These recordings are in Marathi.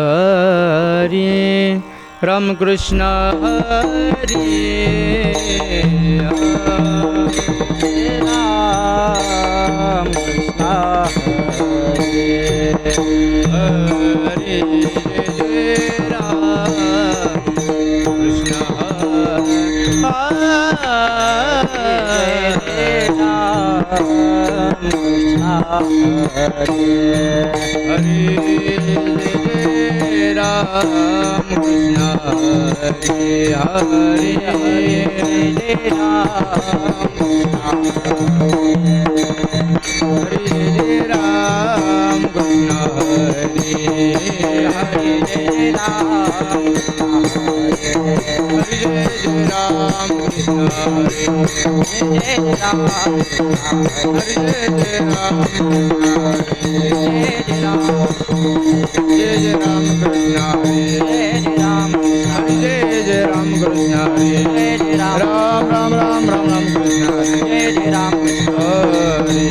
हरे राम कृष्ण हरे राम कृष्ण हरे हरे राम कृष्ण हरे राम कृष्ण हरे हरे राम कृष्ण हरे हरे हरे राम हरे राम कृष्ण हरे हरे राम हरे राम कृष्ण हरे राम हरे राम जय जय राम कृष्ण हरे राम हरे जय राम कृष्ण हरे राम राम राम राम राम कृष्ण हरे जय राम कृष्ण हरे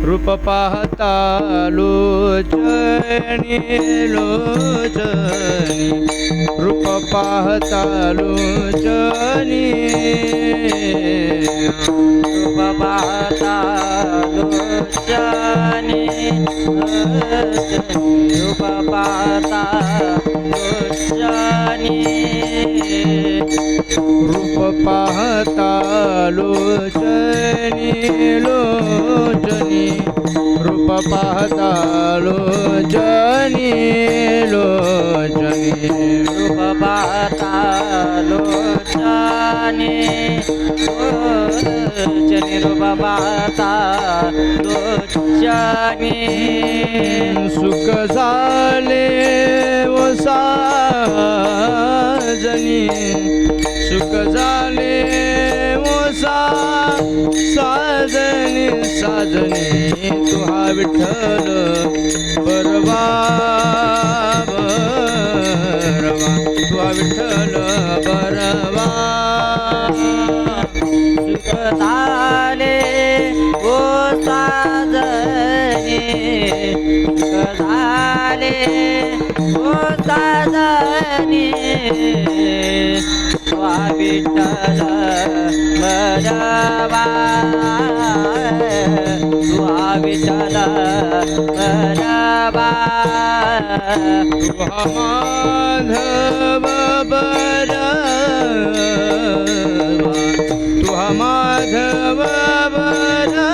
रूप पाहता लोचनी लोचनी रूप पाहता लोचनी रूप पाहता लोचनी रूप पाहता लोचनी रूप पाहता लोचनी लोचनी रूप पाहता लोचनी लोचनी रूप पाहता लोचनी लोचनी रूप पाहता लोचनी सुख झाले व साजनी सुख झाले व साजनी साजनी तू हा विठ्ठल बरवा बरवा तू हा विठ्ठल बरवा सुख झाले ओ साजनी सुख झाले ओ साजनी तू हा विठ्ठल बरवा तू हा विठ्ठल बरवा तू हा माधव बरवा तू हा माधव बरवा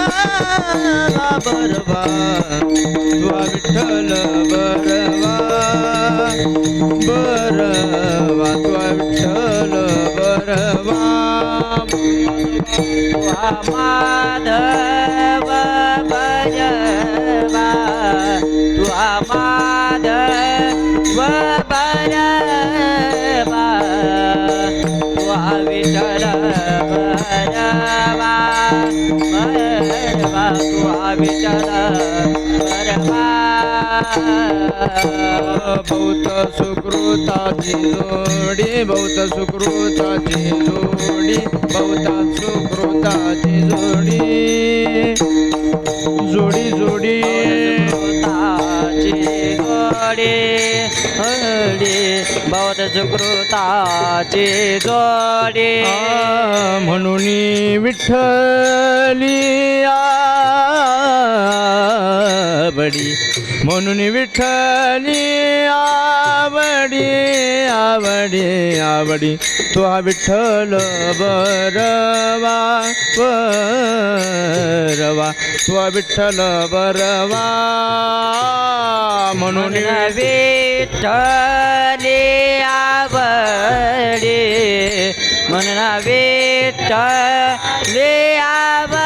बरवा तू हा विठ्ठल बरवा बरवा तू हा विठ्ठल बरवा तू हा माधव बरवा तू हा माधव बरवा तू हा विठ्ठल बरवा बरवा तू हा विठ्ठल बरवा बहुत सुकृताची जोडी बहुत सुकृताची जोडी बहुत सुकृताची जोडी जोडी जोडी सुकृताची जोडी हडी बहुत सुकृताची जोडी म्हणून विठ्ठली आवडी म्हणून विठ्ठली आवडी आवडी आवडी तो हा विठ्ठल बरवा बरवा तो हा विठ्ठल बरवा म्हणून विठ्ठली आवडी म्हणून विठ्ठली आवडी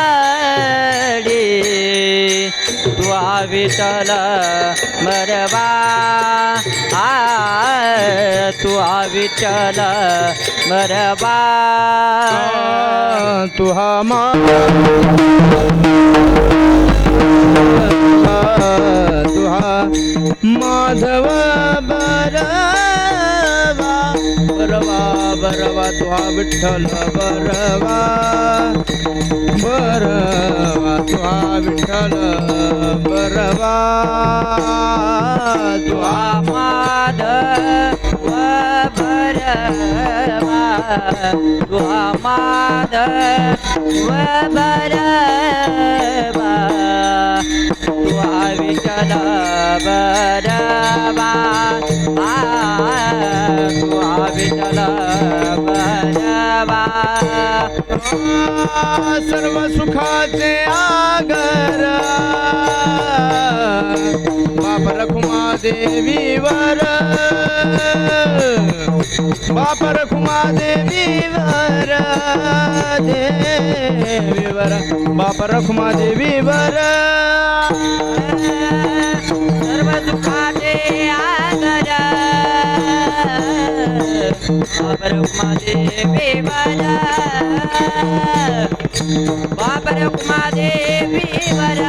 तू हा विठ्ठल बरवा तू हा विठ्ठल बरवा तू हा तू हा माधव बरवा बरवा बरवा तू हा विठ्ठल बरवा बरवा तू हा विठ्ठल बरवा तुहा माधव बरवा तुहा माधव बरवा तुहा विठ्ठल बरवा तुहा विठ्ठल बरवा सर्व सुखाचे आगर बाप रखुमा देवीवर बाप रखुमा देवीवर देवीवर बाप रखुमा देवीवर सर्व सुखाचे आगर बाप रखुमा देवीवर बाप रखुमा देवीवर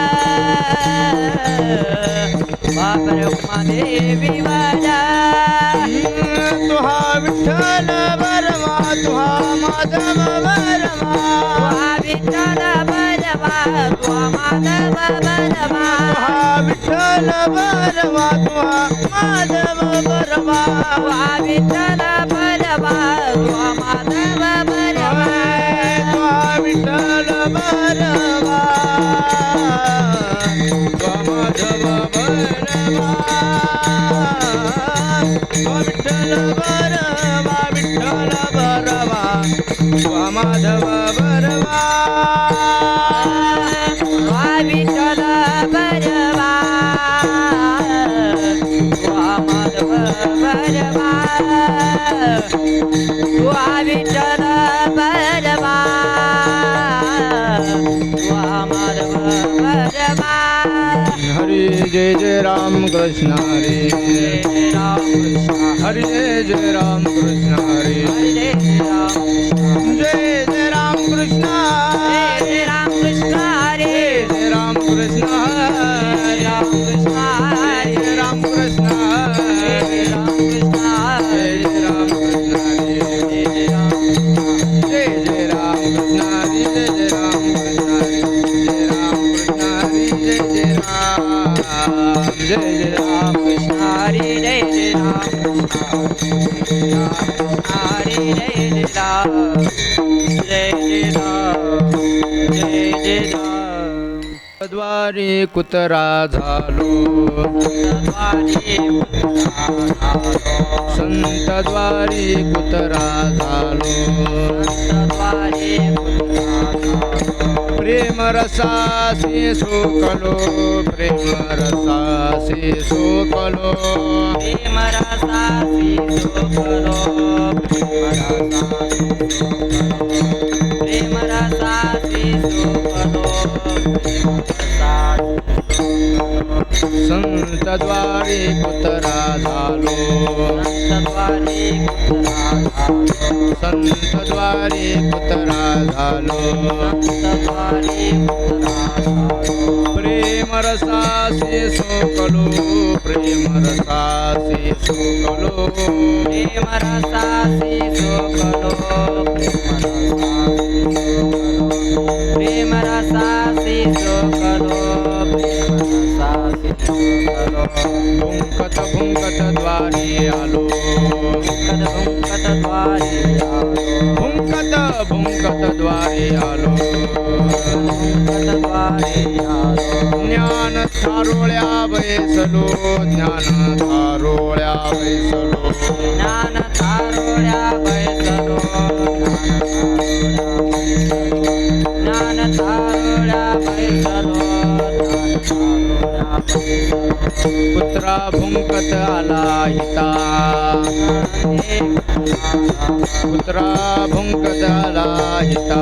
बाप रखुमा देवीवर तुहा विठ्ठल बरवा तुहा माधव बरवा तुहा विठ्ठल बरवा तुहा माधव बरवा तुहा विठ्ठल बरवा तुहा माधव बरवा तुहा विठ्ठल बरवा तुहा माधव बरवा तुहा विठ्ठल बरवा तुहा माधव बरवा तुहा विठ्ठल बरवा विठ्ठल बरवा तुहा माधव बरवा तुहा विठ्ठल बरवा तुहा माधव बरवा तुहा विठ्ठल बरवा तुहा माधव बरवा हरी जय जय राम कृष्ण हरी जय राम कृष्ण हरी जय राम कृष्ण हरी हरे राम जय जय राम कृष्ण जय राम कृष्ण हरे जय राम कृष्ण जय राम कृष्ण हरे जय राम कृष्ण जय राम कृष्ण हरे जय राम कृष्ण हरी जय राम जय जय राम कृष्ण हरी जय जय राम कृष्ण हरी जय राम कृष्ण हरी जय जय राम जय जय राम कृष्ण हरे जय जय राम हरे जय जय राम जय जय राम जय जय राम द्वारी कुतरा झालो संत द्वारी कुतरा झालो प्रेम रसासी सोकलो प्रेम रसासी सोकलो प्रेम रसासी सोकलो प्रेम रसासी सोकलो संत द्वारी कुतरा झालो संत द्वारी कुतरा झालो प्रेम रसासी सोकलो प्रेम रसासी सोकलो प्रेम रसासी सोकलो प्रेम रसासी सोकलो भुंकत भुंकत द्वारी आलो भुंकत द्वारी भुंकत भुंकत द्वारी आलो ज्ञान थारोळ्या बैसलो ज्ञान थारोळ्या बैसलो ज्ञान थारोळ्या बैसलो ज्ञान थारोळ्या बैसलो पुत्रा भुंकत आला हिता पुत्रा भुंकत आला हिता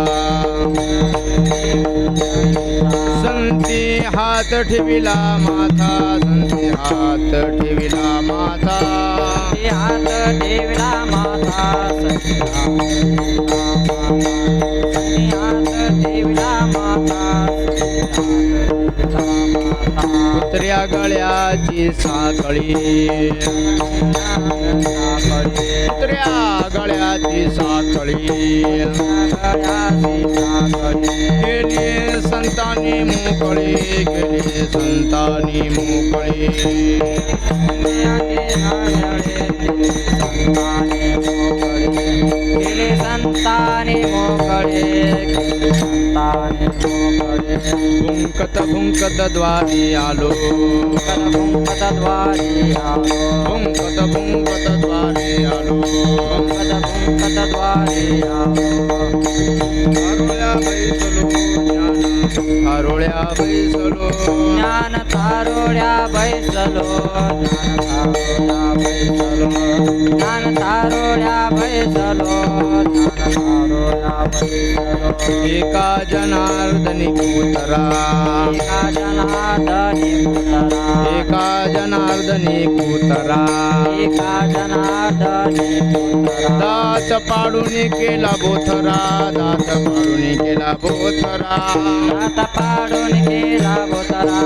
संती हात ठेविला माथा संती हात ठेविला माथा हात ठेविला माथा हात ठेविला माथा उतऱ्या गळ्याची साखळी उतऱ्या गळ्याची साखळी गेली संतानी मोकळी गेली संतानी मोकळी संताने मोकळे भुंकत भुंकत द्वारी आलो भुंकत द्वारी आलो भुंकत भुंकत द्वारी आलो भुंकत द्वारी आलो हरोळ्या बैसलो ज्ञान तारोळ्या बैसलो ज्ञान तारोळ्या बैसलो एका जनार्दनी कुतरा एका जनार्दनी कुतरा एका जनार्दनी कुतरा एका जनार्दनी कुतरा दात पाडून केला बोथरा दात पाडून केला बोथरा दात पाडून केला बोथरा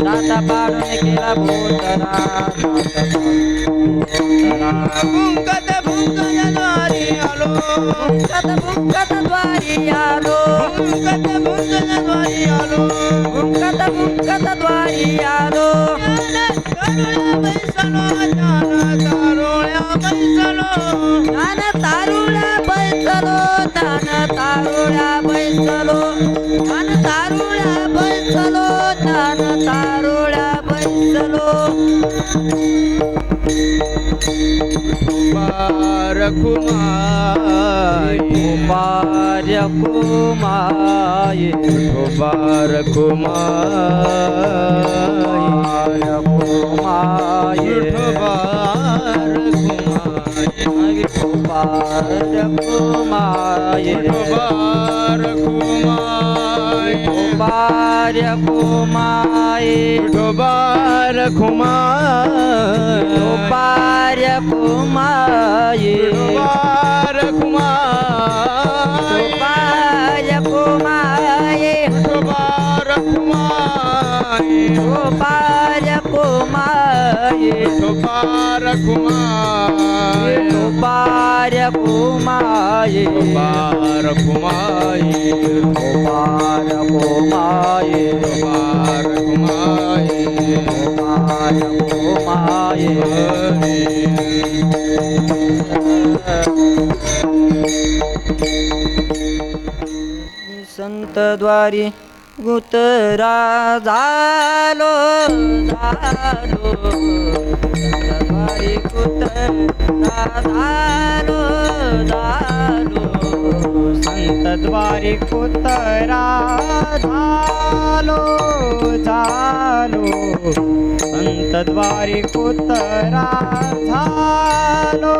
दात पाडून केला बोथरा भुंकत भुंकत द्वारी आलो भुंकत द्वारी आलो भुंकत भुंकत द्वारी आलो भुंकत द्वारी आलो ज्ञान तारुण्या बैसलो ज्ञान तारुळ्या बैसलो ज्ञान तारुळ्या बैसलो ज्ञान तारुळ्या बैसलो कुमारी कुमार्य कुमाये कुमार कुमारी कुमाये कुमार कुमारी कुमार्य कुमाये कुमार कुमारी कुमार्य कुमाये कुमार कुमारी कुमार्य कुमाये कुमार कुमारी कुमार्य कुमाये कुमार कुमारी कुमार्य कुमाये कुमार कुमारी कुमार्य कुमाये कुमार कुमारी कुमार्य कुमाये कुमार कुमारी कुमार्य कुमाये संत द्वारी गुतरा झालो झालो द्वारी गुतरा झालो झालो संत द्वारी गुतरा झालो झालो संत द्वारी गुतरा झालो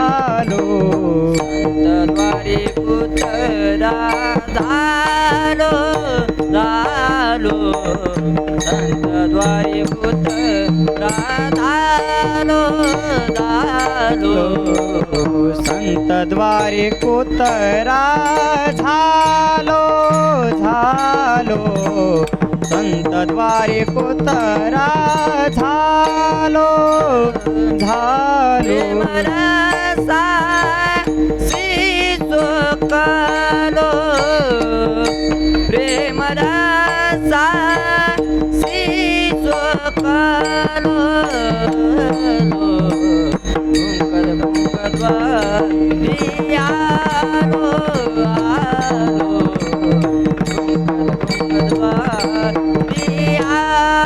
झालो संत द्वारी गुतरा झालो झालो संत द्वारी पुत्रा झालो झालो संत द्वारी पुत्रा झालो झालो संत द्वारी पुत्रा झालो झालो रसा कालो प्रेम रसा कालो भुंकत भुंकत आलो आलो भुंकत आलो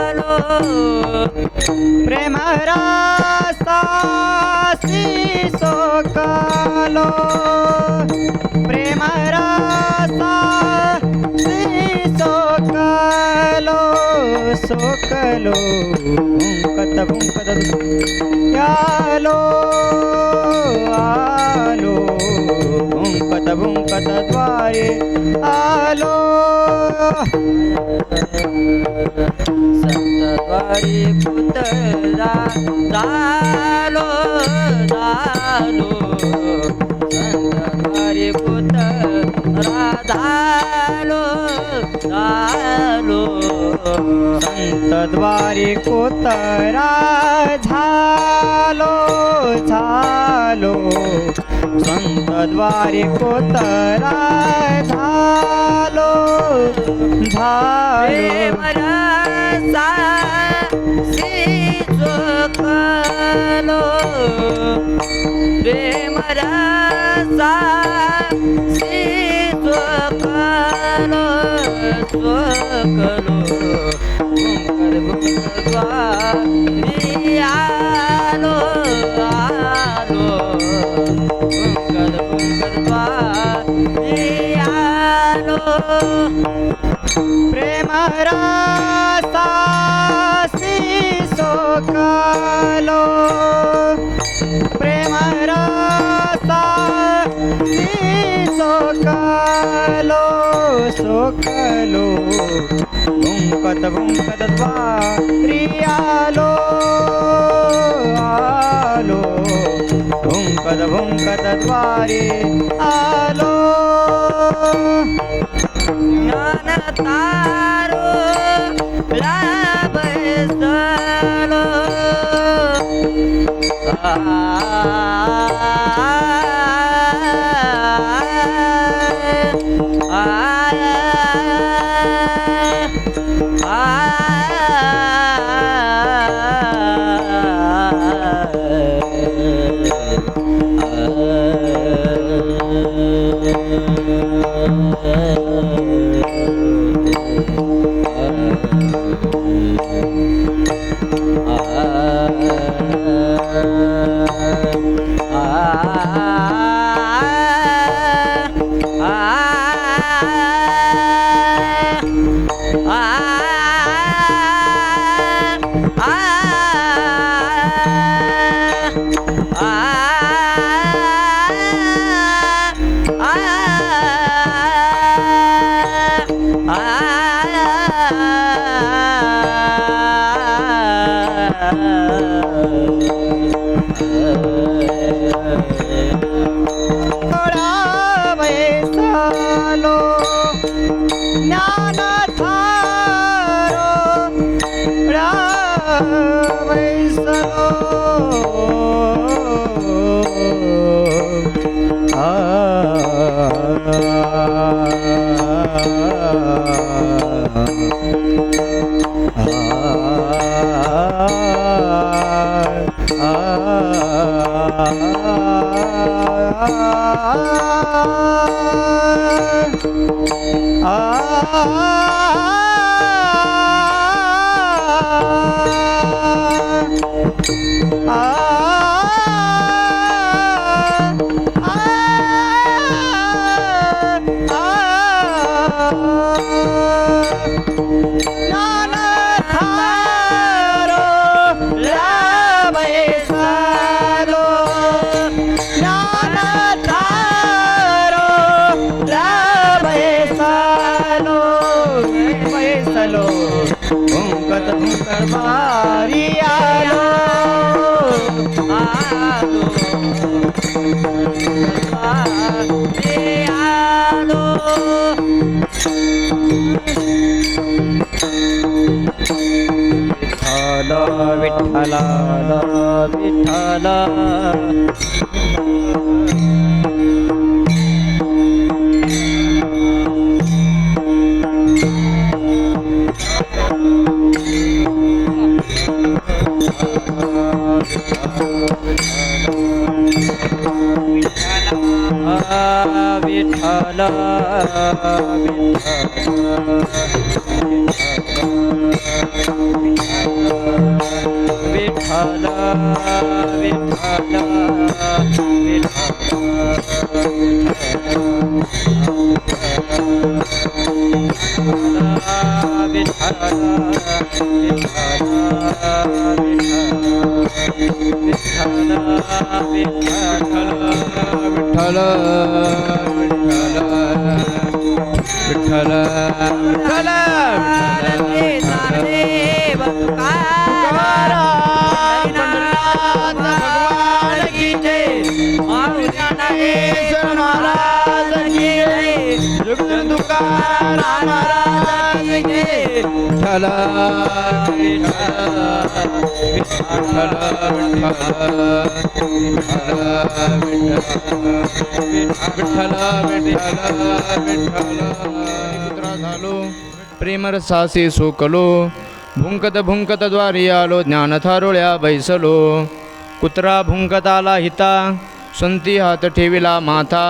प्रेम रसा कालो प्रेम रसा सोकलो भुंकत भुंकत आलो आलो भुंकत भुंकत द्वारे आलो संत द्वारी पुतरा झालो झालो संत द्वारी पुतरा झालो झालो संतद्वारी कोतरा झालो झालो संतद्वारी कोतरा झालो प्रेम झालो रसा चोखलो प्रेम रसा चोखलो चोखलो भुंकर भुंकद्वारी आलो आलो भुंकर भुंकद्वारी आलो प्रेम रसासी सोकालो प्रेम रसासी सोकालो सोकालो भुंकत भुंकत द्वारी आलो आलो भुंकत भुंकत द्वारी आलो ज्ञान तारो लाभसलो वैसलो ज्ञान थारो वैसलो भुंकत भुंकत बारी आलो आलो आलो विठ्ठल विठ्ठल विठ्ठल विठ्ठल विठ्ठल विठ्ठल विठ्ठल भगवान की जय महाराज की जय जुग दुका महाराज की विठ्ठल झालो प्रेम रसासी सोकलो भुंकत भुंकत द्वारी आलो ज्ञान थारोळ्या बैसलो कुत्रा भुंकत आला हिता संती हात ठेविला माथा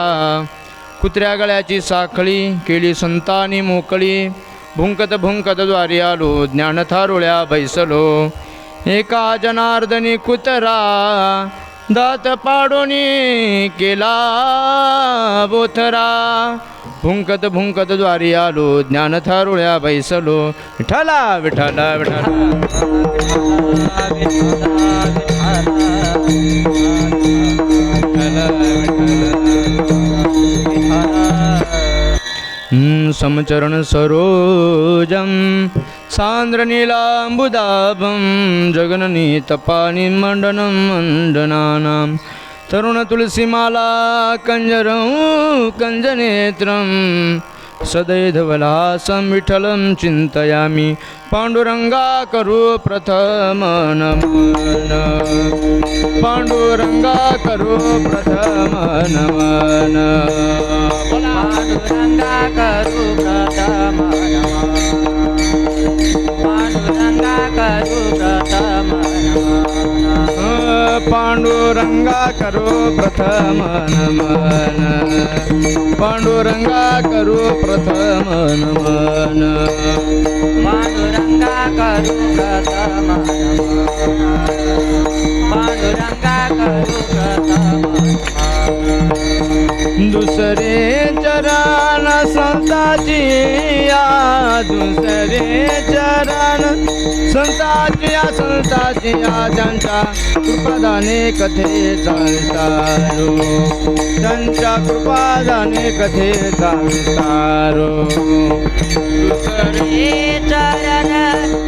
कुत्र्या गळ्याची साखळी केली संतानी मोकळी भुंकत भुंकत द्वारी आलो ज्ञान थारोळ्या बैसलो एका जनार्दनी कुत्रा दात पाडोनी केला बोथरा भुंकत भुंकत द्वारी आलो ज्ञान थारोळ्या बैसलो विठ्ठला विठ्ठला समचरण सरोजं सान्द्रनीलाम्बुदाभं जगननी तपानि मण्डनं मण्डनानां तरुणतुलसीमाला कञ्जरं कञ्जनेत्रं सदैधवलासं विठ्ठलं चिन्तयामि पाण्डुरङ्गा करो प्रथम नमन पाण्डुरङ्गा करो प्रथम नमन पांडुरंगा करू प्रथम पांडुरंगा करू प्रथम पांडुरंगा करो प्रथम नमन पांडुरंगा करो प्रथम नमन पांडुरंगा करू प्रथम पांडुरंगा करू प्रथम दुसरे चरण संताची या दुसरे चरण संताची या त्यांच्या कृपादाने कथे चालतारो त्यांच्या कृपादाने कथे चालतारो दुसरे चरण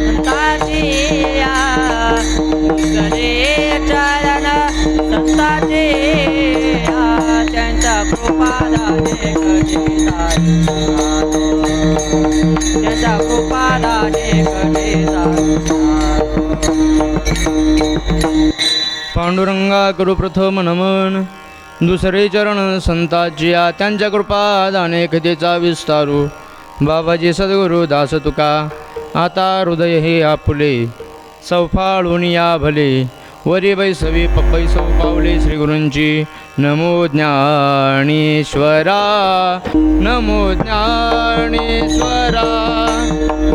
संताचिया दुसरे चरण संताचिया त्यांच्या कृपादाने कधी त्यांच्या कृपादाने कधी पांडुरंगा करू प्रथम नमन दुसरे चरण संताची या त्यांच्या कृपादाने कथेचा विस्तारू बाबाजी सद्गुरु दास तुका आता हृदय हे आपुले सौफाळून या भले वरी बैसवी बैसव पावले श्री गुरूंची नमो ज्ञानेश्वरा नमो ज्ञानेश्वरा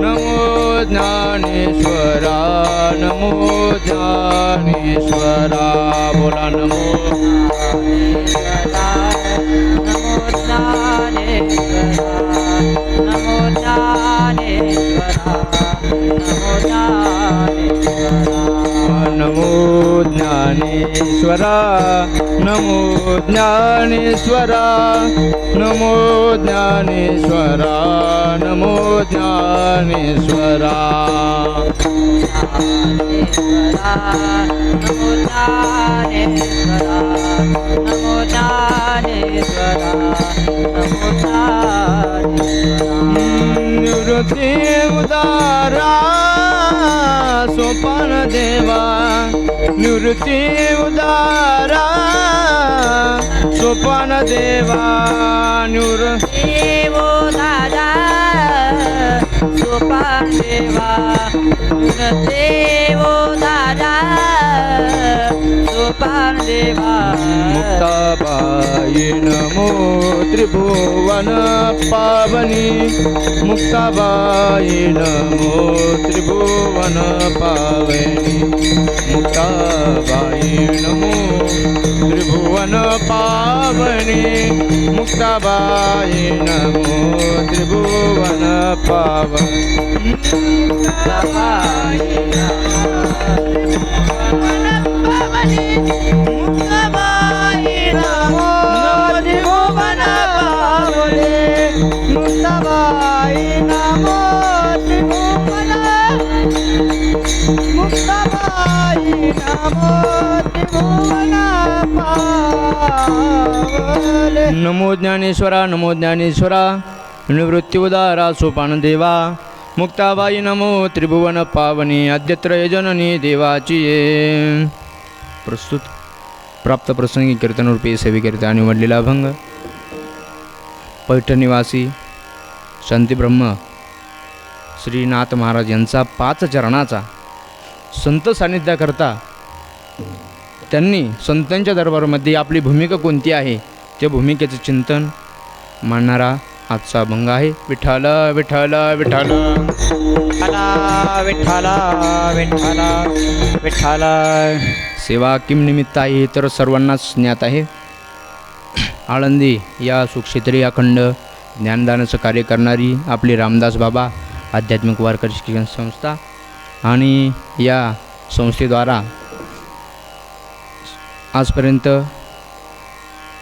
नमो ज्ञानेश्वरा नमो ज्ञानेश्वरा बोला नमो नमो ज्ञानेश्वरा नमो ज्ञानेश्वरा नमो ज्ञानेश्वरा नमो ज्ञानेश्वरा नमो ज्ञानेश्वरा नमो ज्ञानेश्वरा नमो ज्ञानेश्वरा नमो ज्ञानेश्वरा नमो ज्ञानेश्वरा निवृत्ती उदारा सोपान देवा निवृत्ती उदारा सोपान देवा निवृत्ती देवो दादा सोपान देवा देवो दादा सोपान देवा मुक्ताबाई नमो त्रिभुवन पावनी मुक्ताबाई नमो त्रिभुवन पावनी मुक्ताबाई नमो त्रिभुवन पावनी मुक्ताबाई नमो त्रिभुवन पावनी मुक्ताबाई नमो त्रिभुवन पावनी मुक्ताबाई नमो त्रिभुवन मुक्ताबाई नमो त्रिभुवन पावनी नमो ज्ञानेश्वरा नमो ज्ञानेश्वरा निवृत्त्युदारा सोपानदेवा मुक्ताबाई नमो त्रिभुवन पावनी अद्यत्रय जननी देवाची ये. प्रस्तुत प्राप्त प्रसंगी कीर्तनरूपी सेविकीर्ता निवडलेला अभंग पैठणनिवासी शांतीब्रह्म श्रीनाथ महाराज यांचा 5 चरणाचा संत सान्निध्याकरता त्यांनी संतांच्या दरबारामध्ये आपली भूमिका कोणती आहे त्या भूमिकेचं चिंतन मांडणारा आजचा अभंग आहे. विठ्ठल विठ्ठल विठ्ठल विठ्ठला विठ्ठला विठ्ठला विठ्ठला. सेवा किम निमित्त आहे तर सर्वांनाच ज्ञात आहे. आळंदी या सुक्षेत्री अखंड ज्ञानदानाचं कार्य करणारी आपली रामदास बाबा आध्यात्मिक वारकरी शिक्षण संस्था आणि या संस्थेद्वारा आजपर्यंत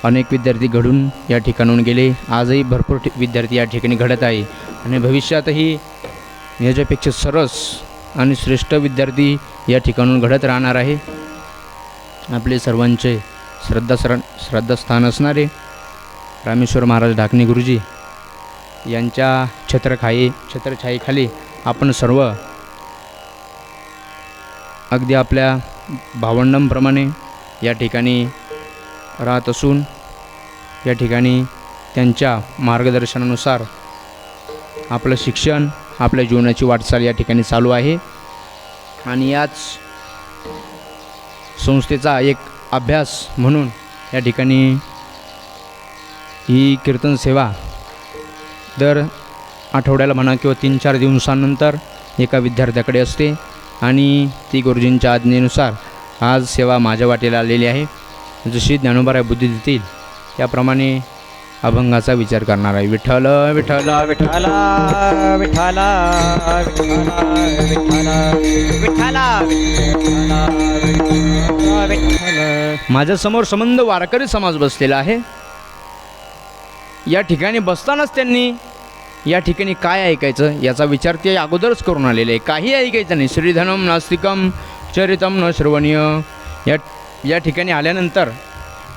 अनेक विद्यार्थी घडून या ठिकाणाहून गेले. आजही भरपूर विद्यार्थी या ठिकाणी घडत आहे आणि भविष्यातही याच्यापेक्षा सरस आणि श्रेष्ठ विद्यार्थी या ठिकाणाहून घडत राहणार आहे. आपले सर्वांचे श्रद्धास्थान असणारे रामेश्वर महाराज ढाकणे गुरुजी यांच्या छत्रछायेखाली आपण सर्व अगदी आपल्या भावंडांप्रमाणे या ठिकाणी राहत असून या ठिकाणी त्यांच्या मार्गदर्शनानुसार आपलं शिक्षण आपल्या जीवनाची वाटचाल या ठिकाणी चालू आहे. आणि याच संस्थेचा एक अभ्यास म्हणून या ठिकाणी ही कीर्तन सेवा दर आठवड्याला म्हणा किंवा 3-4 दिवसांनंतर एका विद्यार्थ्याकडे असते आणि ती गुरुजींच्या आज्ञेनुसार आज सेवा माझ्या वाटेला आलेली आहे. जशी ज्ञानोबाराय बुद्धी देतील त्याप्रमाणे अभंगाचा विचार करणार आहे. विठ्ठल विठ्ठल विठ्ठला विठ्ठला विठ्ठला विठ्ठला विठ्ठला विठ्ठला. माझ्यासमोर संबंध वारकरी समाज बसलेला आहे. या ठिकाणी बसतानाच त्यांनी या ठिकाणी काय ऐकायचं याचा विचार ते अगोदरच करून आलेले आहे. काही ऐकायचं नाही. श्रीधनम नास्तिकम चरितम न श्रवणीय. या ठिकाणी आल्यानंतर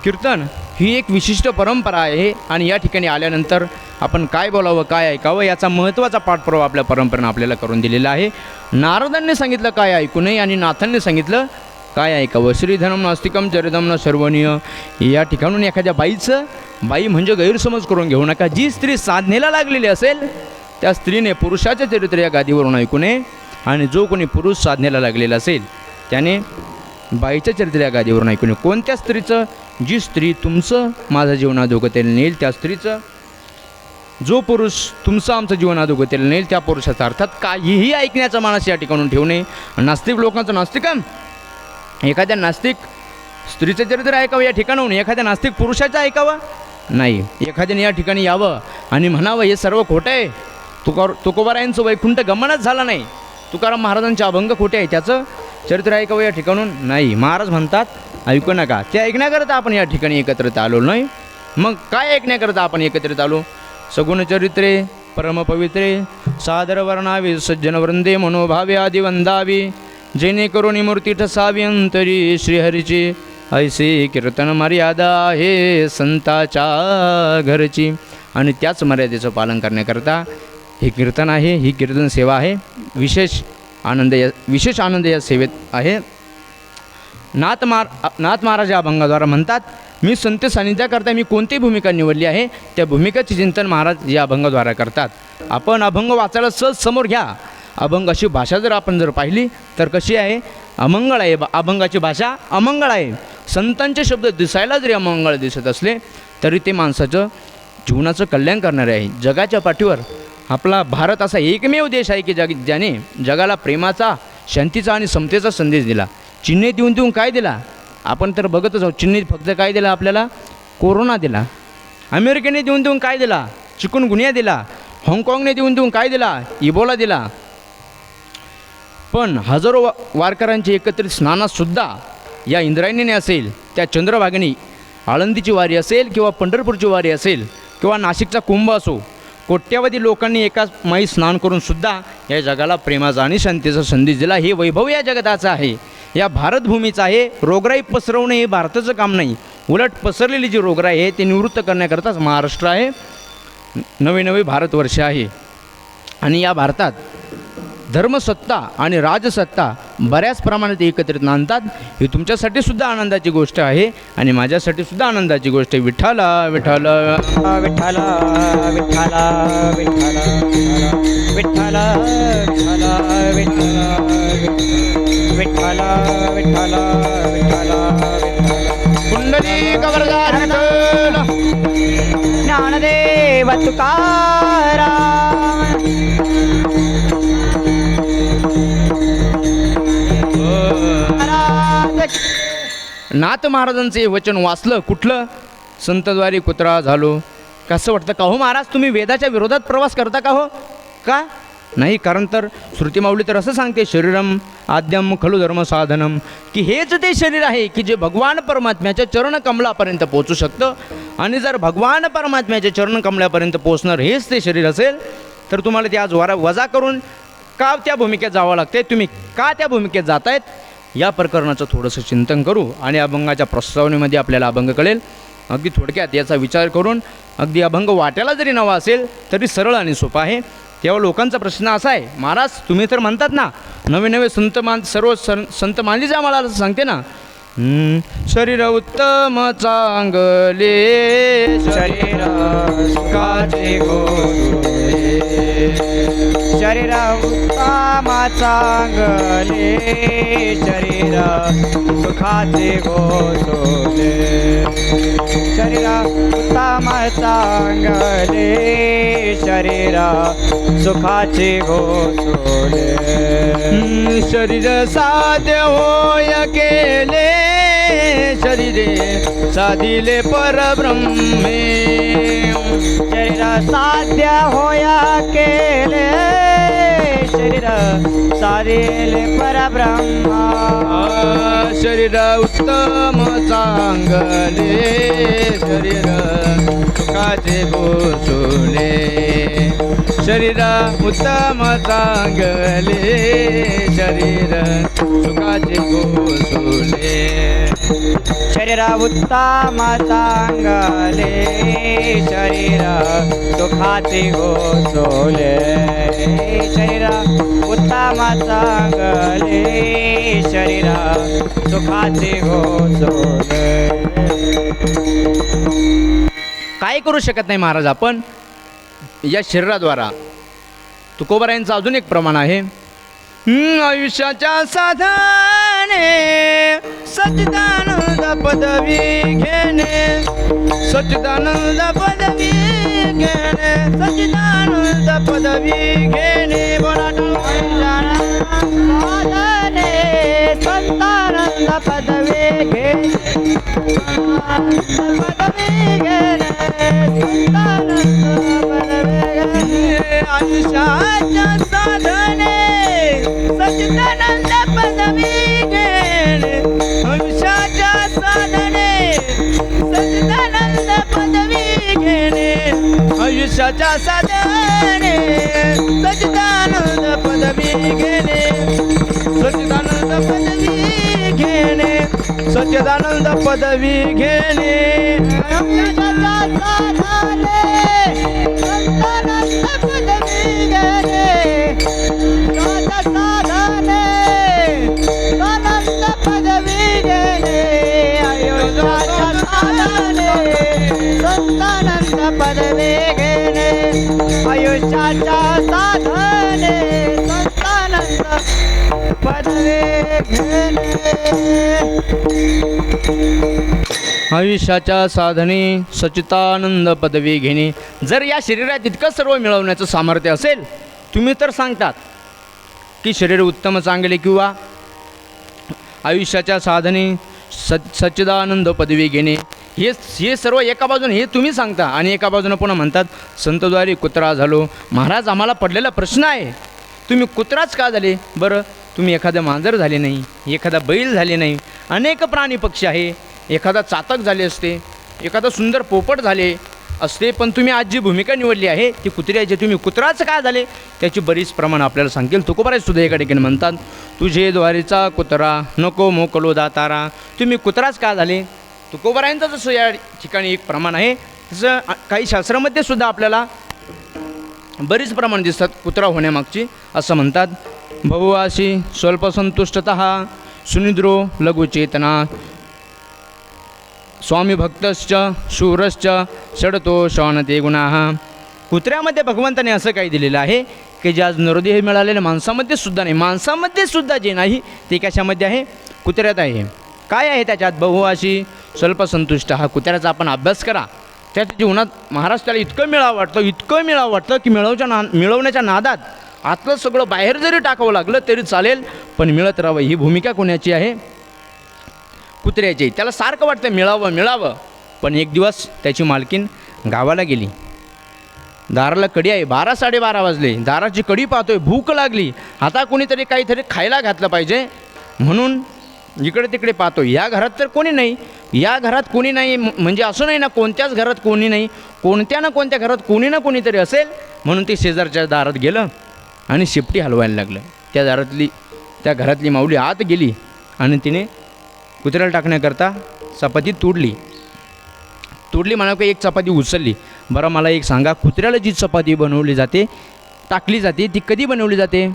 कीर्तन ही एक विशिष्ट परंपरा आहे आणि या ठिकाणी आल्यानंतर आपण काय बोलावं काय ऐकावं याचा महत्त्वाचा पाठपुरावा आपल्या परंपरेनं आपल्याला करून दिलेला आहे. नारदांनी सांगितलं काय ऐकू नये आणि नाथांनी सांगितलं काय ऐकावं. श्रीधनम नास्तिकम चरितम न श्रवणीय. या ठिकाणून एखाद्या बाई म्हणजे गैरसमज करून घेऊ नका. जी स्त्री साधनेला लागलेली असेल त्या स्त्रीने पुरुषाचे चरित्र या गादीवरून ऐकू नये आणि जो कोणी पुरुष साधनेला लागलेला असेल त्याने बाईचं चरित्र या गादीवरून ऐकू नये. कोणत्या स्त्रीचं? जी स्त्री तुमचं माझं जीवन अधोगतीला नेईल त्या स्त्रीचं. जो पुरुष तुमचं आमचं जीवन अधोगतीला नेईल त्या पुरुषाचा. अर्थात काहीही ऐकण्याचा मानस या ठिकाणून ठेवू नये. नास्तिक लोकांचं नास्तिकम. एखाद्या नास्तिक स्त्रीचं चरित्र ऐकावं या ठिकाणाहून, एखाद्या नास्तिक पुरुषाचं ऐकावं नाही. एखाद्याने या ठिकाणी यावं आणि म्हणावं हे सर्व खोटं आहे. तुकोबारायांचं वैकुंठ गमनच झालं नाही. तुकाराम महाराजांचे अभंग खोटे आहे त्याचं चरित्र ऐकावं या ठिकाणून नाही. महाराज म्हणतात ऐकू नका. ते ऐकण्याकरता आपण या ठिकाणी एकत्रित आलो नाही. मग काय ऐकण्याकरता आपण एकत्रित आलो? सगुण चरित्रे परमपवित्रे सादर वर्णावे सज्जन वृंदे मनोभावे आदि वंदावी जेणेकरून मूर्ती ठसावी अंतरी श्रीहरीची ऐसे कीर्तन मर्यादा आहे संताच्या घरची. आणि त्याच मर्यादेचं पालन करण्याकरता हे कीर्तन आहे, ही कीर्तन सेवा आहे. विशेष आनंद या सेवेत आहे. नाथ महाराज या अभंगाद्वारा म्हणतात मी संत सान्निध्याकरता मी कोणती भूमिका निवडली आहे त्या भूमिकेचे चिंतन महाराज या अभंगाद्वारा करतात. आपण अभंग वाचायला सहज समोर घ्या. अभंगाची भाषा जर पाहिली तर कशी आहे? अमंगळ आहे. अभंगाची भाषा अमंगळ आहे. संतांचे शब्द दिसायला जरी अमंगळ दिसत असले तरी ते माणसाचं जीवनाचं कल्याण करणारे आहे. जगाच्या पाठीवर आपला भारत असा एकमेव देश आहे की ज्याने जगाला प्रेमाचा, शांतीचा आणि समतेचा संदेश दिला. चीनने देऊन काय दिला? आपण तर बघतच आहोत. चीनने फक्त काय दिला आपल्याला? कोरोना दिला. अमेरिकेने देऊन काय दिला? चिकनगुनिया दिला. हाँगकाँगने देऊन काय दिला? इबोला दिला. पण हजारो वारकऱ्यांचे एकत्रित स्नानातसुद्धा या इंद्रायणीने असेल, त्या चंद्रभागेने आळंदीची वारी असेल किंवा पंढरपूरची वारी असेल किंवा नाशिकचा कुंभ असो, कोट्यावधी लोकांनी एकाच माई स्नान करूनसुद्धा या जगाला प्रेमाचा आणि शांतीचा संदेश दिला. हे वैभव या जगताचं आहे, या भारतभूमीचं आहे. रोगराई पसरवणे हे भारताचं काम नाही. उलट पसरलेली जी रोगराई आहे ती निवृत्त करण्याकरताच महाराष्ट्र आहे. नवे नवे भारतवर्ष आहे आणि या भारतात धर्मसत्ता आणि राजसत्ता बऱ्याच प्रमाणात एकत्रित नांदतात. ही तुमच्यासाठी सुद्धा आनंदाची गोष्ट आहे आणि माझ्यासाठी सुद्धा आनंदाची गोष्ट आहे. विठ्ठला विठ्ठला विठ्ठला विठ्ठला विठ्ठला विठ्ठला विठ्ठला विठ्ठला विठ्ठला विठ्ठला पुंडलिक वरदार विठ्ठल ज्ञानदेव तुकाराम नाथ महाराजांचं हे वचन वाचलं कुठलं? संतद्वारी कुत्रा झालो. कसं वाटतं का हो महाराज, तुम्ही वेदाच्या विरोधात प्रवास करता का हो? का नाही, कारण तर श्रुतिमाऊली तर असं सांगते, शरीरम आद्यम खलु धर्म साधनम, की हेच ते शरीर आहे की जे भगवान परमात्म्याच्या चरणकमलापर्यंत पोहोचू शकतं. आणि जर भगवान परमात्म्याच्या चरणकमलापर्यंत पोहोचणार हेच ते शरीर असेल तर तुम्हाला ते आज वजा करून का त्या भूमिकेत जावं लागते, तुम्ही का त्या भूमिकेत जातायत, या प्रकरणाचं थोडंसं चिंतन करू आणि अभंगाच्या प्रस्तावनेमध्ये आपल्याला अभंग कळेल. अगदी थोडक्यात याचा विचार करून अगदी अभंग वाट्याला जरी नवा असेल तरी सरळ आणि सोपा आहे. तेव्हा लोकांचा प्रश्न असा आहे, महाराज तुम्ही तर म्हणतात ना नवे नवे सर्व संत मानली जा, मला असं सांगते ना, शरीर उत्तम चांगले शरीर सुखाचे गोरे शरीर उत्तम चांगले शरीर सुखाचे गोरे शरीर उत्तम चांगले शरीर सुखाचे घोसोले शरीर साध्य होय केले शरीरे साधिले परब्रह्मे शरीर साध्य होया केले शरीर साधिले परब्रह्मा शरीर उत्तम चांगले शरीर सुखाचे घोसोले शरीर उत्तम चांगले शरीर सुखाचे घोसोले शरीर उत्तम चांगले शरीर सुखाचे घोसोले शरीर उत्तम चांगले शरीर सुखाचे घोसोले. काय करू शकत नाही महाराज आपण या शरीराद्वारा. तुकोबारायांचं अजून एक प्रमाण आहे, आयुष्याच्या साधने सच्चिदानंद पदवी घेणे सच्चिदानंद पदवी घेणे सच्चिदानंद पदवी घेणे साधने संतानंद पदवी घेणे पदवी घेणे संतानंद पदवी घेणे आयुष्याच्या साधने सच्चिदानंद पदवी घेणे आयुष्याच्या साधने सच्चिदानंद पदवी घेणे आयुष्याच्या साधने सच्चिदानंद पदवी घेणे सच्चिदानंद पदवी घेणे सच्चिदानंद पदवी घेणे संतानंद पदवी घेणे साधने आनंद पदवी घेणे आयुष्याच्या साधने संतानंद पदवी घेणे आयुष्याच्या साधने संतानंद पदवी घेणे आयुष्याच्या साधने सच्चिदानंद पदवी घेणे. जर या शरीरात इतकं सर्व मिळवण्याचं सामर्थ्य असेल, तुम्ही तर सांगतात की शरीर उत्तम चांगले किंवा आयुष्याच्या साधने सच्चिदानंद पदवी घेणे, हे सर्व एका बाजूने हे तुम्ही सांगता आणि एका बाजूनं पुन्हा म्हणतात संतद्वारी कुत्रा झालो. महाराज आम्हाला पडलेला प्रश्न आहे, तुम्ही कुत्राच का झाले बरं? तुम्ही एखादं मांजर झाले नाही, एखादा बैल झाले नाही, अनेक प्राणी पक्षी आहे, एखादा चातक झाले असते, एखादा सुंदर पोपट झाले असते, पण तुम्ही आज जी भूमिका निवडली आहे ती कुत्र्याची, तुम्ही कुत्राच का झाले त्याची बरीच प्रमाण आपल्याला सांगेल. तुकोबाराय सुद्धा एका ठिकाणी म्हणतात, तुझे द्वारीचा कुत्रा नको मोकलो दातारा. तुम्ही कुत्राच का झाले? तुकोबारायांचं जसं या ठिकाणी एक प्रमाण आहे तसं काही शास्त्रामध्ये सुद्धा आपल्याला बरीच प्रमाण दिसतात कुत्रा होण्यामागची. असं म्हणतात, बहुवासी स्वल्पसंतुष्टतः सुनिद्रो लघुचेतना स्वामी भक्तश्च शूरश्च षडतो शौनते गुणाः. कुत्र्यामध्ये भगवंताने असं काही दिलेलं आहे की जे आज नरदेह मिळालेले माणसामध्ये सुद्धा नाही, माणसामध्ये सुद्धा जे नाही ते कशामध्ये आहे, कुत्र्यात आहे. काय आहे त्याच्यात, बहुवासी स्वल्पसंतुष्ट. हा कुत्र्याचा आपण अभ्यास करा. त्याच्या जीवनात महाराष्ट्राला इतकं मिळावं वाटतं की मिळवण्याच्या नादात आतलं सगळं बाहेर जरी टाकावं लागलं तरी चालेल, पण मिळत राहावं. ही भूमिका कोणाची आहे, कुत्र्याची. त्याला सारखं वाटतं मिळावं. पण एक दिवस त्याची मालकीन गावाला गेली. दाराला कडी आहे, 12-12:30 वाजले. दाराची कडी पाहतोय, भूक लागली. आता कोणीतरी काहीतरी खायला घातलं पाहिजे म्हणून इकडे तिकडे पाहतो. या घरात तर कोणी नाही, या घरात कोणी नाही म्हणजे असं नाही ना, कोणत्याच घरात कोणी नाही, कोणत्या ना कोणत्या घरात कोणी ना कोणीतरी असेल म्हणून ते शेजारच्या दारात गेलं आणि शेपटी हलवायला लागलं. त्या घरातली माऊली आत गेली आणि तिने कुत्र्याला टाकण्याकरता चपाती तोडली म्हणा की एक चपाती उचलली. बरं मला एक सांगा, कुत्र्याला जी चपाती बनवली जाते, टाकली जाते, ती कधी बनवली जाते,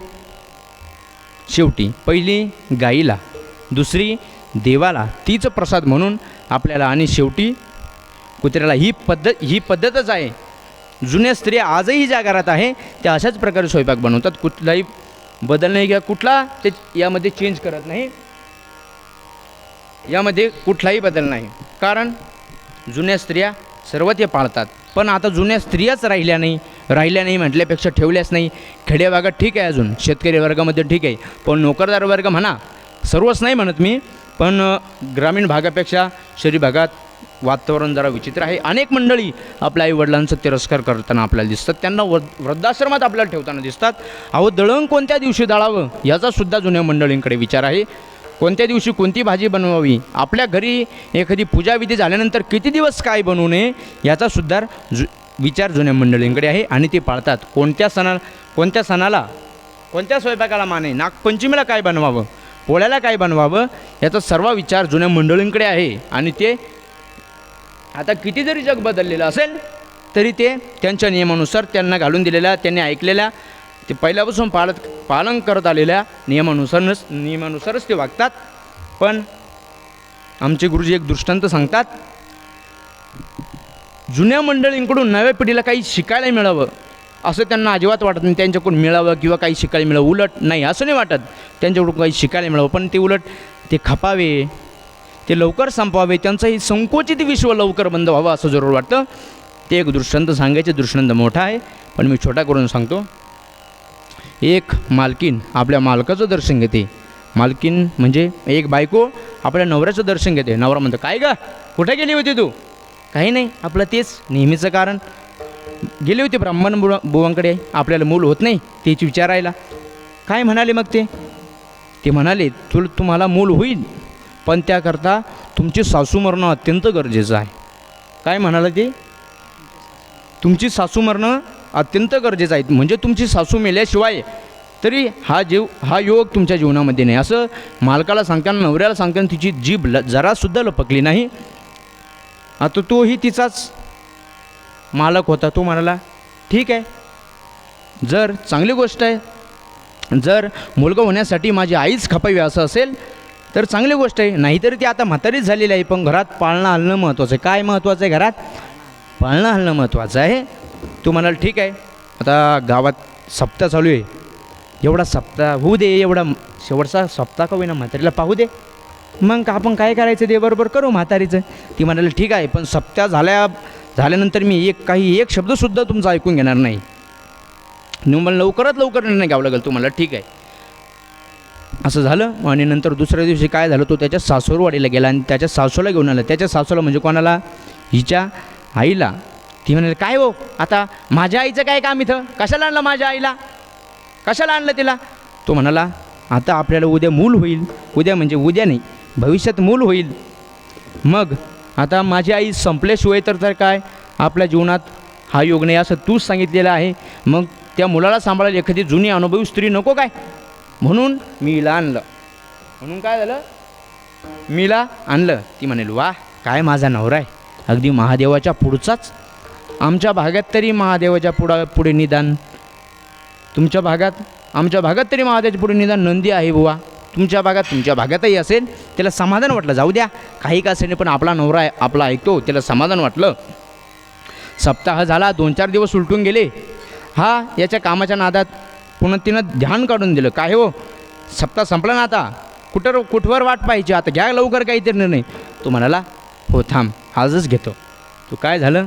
शेवटी पहिली गाईला, दुसरी देवाला, तीच प्रसाद म्हणून आपल्याला, आणि शेवटी कुत्र्याला. ही पद्धतच आहे. जुन्या स्त्रिया आजही ज्या घरात आहे त्या अशाच प्रकारे स्वयंपाक बनवतात. कुठलाही बदल नाही किंवा कुठला ते यामध्ये चेंज करत नाही, यामध्ये कुठलाही बदल नाही. कारण जुन्या स्त्रिया सर्व ते पाळतात. पण आता जुन्या स्त्रियाच राहिल्या नाही म्हटल्यापेक्षा ठेवल्याच नाही. खेड्याभागात ठीक आहे, अजून शेतकरी वर्गामध्ये ठीक आहे, पण नोकरदार वर्ग म्हणा, सर्वच नाही म्हणत मी, पण ग्रामीण भागापेक्षा शहरी भागात वातावरण जरा विचित्र आहे. अनेक मंडळी आपल्या आईवडिलांचा तिरस्कार करताना आपल्याला दिसतात, त्यांना वृद्धाश्रमात आपल्याला ठेवताना दिसतात. अहो, दळण कोणत्या दिवशी दळावं याचासुद्धा जुन्या मंडळींकडे विचार आहे. कोणत्या दिवशी कोणती भाजी बनवावी, आपल्या घरी एखादी पूजाविधी झाल्यानंतर किती दिवस काय बनवू नये याचासुद्धा विचार जुन्या मंडळींकडे आहे आणि ते पाळतात. कोणत्या सणाला कोणत्या स्वयंपाकाला माने, नागपंचमीला काय बनवावं, पोळ्याला काय बनवावं याचा सर्व विचार जुन्या मंडळींकडे आहे. आणि ते आता किती जरी जग बदललेलं असेल तरी ते त्यांच्या नियमानुसार, त्यांना घालून दिलेल्या, त्यांनी ऐकलेल्या, ते पहिल्यापासून पालन करत आलेल्या नियमानुसारच ते वागतात. पण आमचे गुरुजी एक दृष्टांत सांगतात, जुन्या मंडळींकडून नव्या पिढीला काही शिकायला मिळावं असं त्यांना अजिबात वाटत नाही. त्यांच्याकडून मिळावं किंवा काही शिकायला मिळावं, उलट नाही असं नाही वाटत त्यांच्याकडून काही शिकायला मिळावं, पण ते उलट ते खपावे, ते लवकर संपवावे, त्यांचंही संकोचित विश्व लवकर बंद व्हावं असं जरूर वाटतं. ते एक दृष्टांत सांगायचे. दृष्टांत मोठा आहे पण मी छोटा करून सांगतो. एक मालकीन आपल्या मालकाचं दर्शन घेते. मालकीन म्हणजे एक बायको आपल्या नवऱ्याचं दर्शन घेते. नवरा म्हणतो, काय ग, कुठे गेली होती तू? काही नाही, आपलं तेच नेहमीचं कारण, गेली होती ब्राह्मण बुवांकडे, आपल्याला मूल होत नाही त्याची विचारायला. काय म्हणाले मग ते म्हणाले, तुम्हाला मूल होईल पण त्याकरता तुमची सासू मरणं अत्यंत गरजेचं आहे. काय म्हणाला ते, तुमची सासू मरणं अत्यंत गरजेचं आहे, म्हणजे तुमची सासू मेल्याशिवाय तरी हा योग तुमच्या जीवनामध्ये नाही. असं मालकाला सांगताना, नवऱ्याला सांगताना तिची जीभ जरासुद्धा लपकली नाही. आता तोही तिचाच मालक होता. तो म्हणाला, ठीक आहे, जर चांगली गोष्ट आहे, जर मुलगा होण्यासाठी माझी आईच खपावी असं असेल तर चांगली गोष्ट आहे. नाहीतरी ती आता म्हातारीच झालेली आहे, पण घरात पाळणं हलणं महत्त्वाचं आहे. काय महत्त्वाचं आहे? घरात पाळणं हलणं महत्त्वाचं आहे. तो म्हणाला, ठीक आहे, आता गावात सप्ताह चालू आहे, एवढा सप्ताह होऊ दे, एवढा शेवटचा सप्ताह का होईना म्हातारीला पाहू दे, मग आपण काय करायचं ते बरोबर करू म्हातारीचं. ती म्हणाली, ठीक आहे, पण सप्ताह झाल्यानंतर मी एक शब्दसुद्धा तुमचा ऐकून घेणार नाही. मला लवकरात लवकर निर्णय घ्यावं लागेल तुम्हाला. ठीक आहे, असं झालं. आणि नंतर दुसऱ्या दिवशी काय झालं, तो त्याच्या सासूरवाडीला गेला आणि त्याच्या सासूला घेऊन आला. त्याच्या सासूला म्हणजे कोणाला? हिच्या आईला. ती म्हणाली, काय हो, आता माझ्या आईचं काय काम इथं, कशाला आणलं माझ्या आईला, कशाला आणलं तिला? तो म्हणाला, आता आपल्याला उद्या मूल होईल, उद्या म्हणजे उद्या नाही, भविष्यात मूल होईल. मग आता माझी आई संपल्याशिवाय तर काय आपल्या जीवनात हा योग नाही असं तूच सांगितलेलं आहे. मग त्या मुलाला सांभाळायला एखादी जुनी अनुभवी स्त्री नको काय, म्हणून मी हिला आणलं. म्हणून काय झालं, मीला आणलं. ती म्हणेल, वा, काय माझा नवरा आहे, अगदी महादेवाच्या पुढचाच आमच्या भागात तरी महादेवाच्या पुढे निदान, तुमच्या भागात, आमच्या भागात तरी महादेवाच्या पुढे निदान नंदी आहे बुवा. तुमच्या भागातही असेल, त्याला समाधान वाटलं. जाऊ द्या, काही का असेल, पण आपला नवरा आहे, आपला ऐकतो, त्याला समाधान वाटलं. सप्ताह झाला, 2-4 दिवस उलटून गेले. हा याच्या कामाच्या नादात पुन्हा तिनं ध्यान काढून दिलं. काय हो, सप्ताह संपला ना, आता कुठवर वाट पाहिजे, आता घ्या लवकर काहीतरी निर्णय. तो म्हणाला, हो थांब, आजच घेतो. तो काय झालं,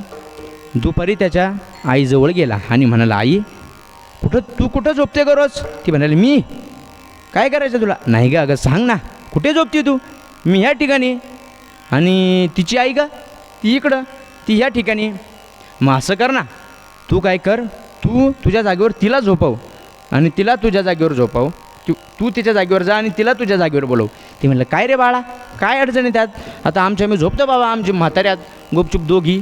दुपारी त्याच्या आईजवळ गेला आणि म्हणाला, आई तू कुठं झोपते ग रोज? ती म्हणाली, मी काय करायचं तुला? नाही ग, अगं सांग ना, कुठे झोपते तू? मी ह्या ठिकाणी. आणि तिची आई का? ती इकडं, ती ह्या ठिकाणी. मग असं कर ना, तू काय कर, तू तुझ्या जागेवर तिला झोपव आणि तिला तुझ्या जागेवर झोपव. तू तिच्या जागेवर जा आणि तिला तुझ्या जागेवर बोलव. ती म्हणलं, काय रे बाळा, काय अडचण आहे त्यात? आता आम्ही झोपतो बाबा, आमची म्हाताऱ्यात गुपचूप दोघी,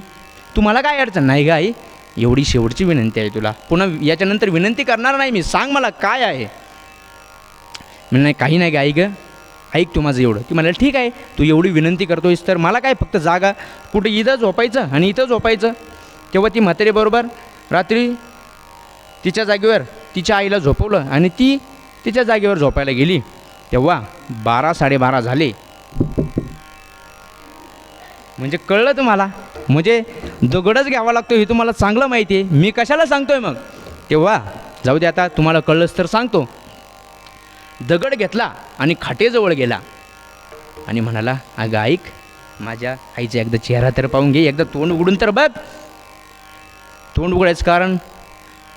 तुम्हाला काय अडचण? नाही ग आई, एवढी शेवटची विनंती आहे तुला, पुन्हा याच्यानंतर विनंती करणार नाही मी, सांग मला काय आहे. म्हणजे नाही, काही नाही ग आई, ग ऐक तू माझं एवढं. ती म्हणाली, ठीक आहे, तू एवढी विनंती करतोयस तर मला काय, फक्त जागा कुठे इथं झोपायचं आणि इथं झोपायचं. तेव्हा ती म्हातारीबरोबर रात्री तिच्या जागेवर तिच्या आईला झोपवलं आणि ती तिच्या जागेवर झोपायला गेली. तेव्हा 12-12:30 झाले. म्हणजे कळलं तुम्हाला, म्हणजे दगडच घ्यावा लागतो हे तुम्हाला चांगलं माहिती आहे, मी कशाला सांगतोय मग. तेव्हा जाऊ दे, आता तुम्हाला कळलंच तर सांगतो. दगड घेतला आणि खाटेजवळ गेला आणि म्हणाला, अगं ऐक, माझ्या आईचा एकदा चेहरा तर पाहून घे, एकदा तोंड उघडून तर बघ. तोंड उघडायचं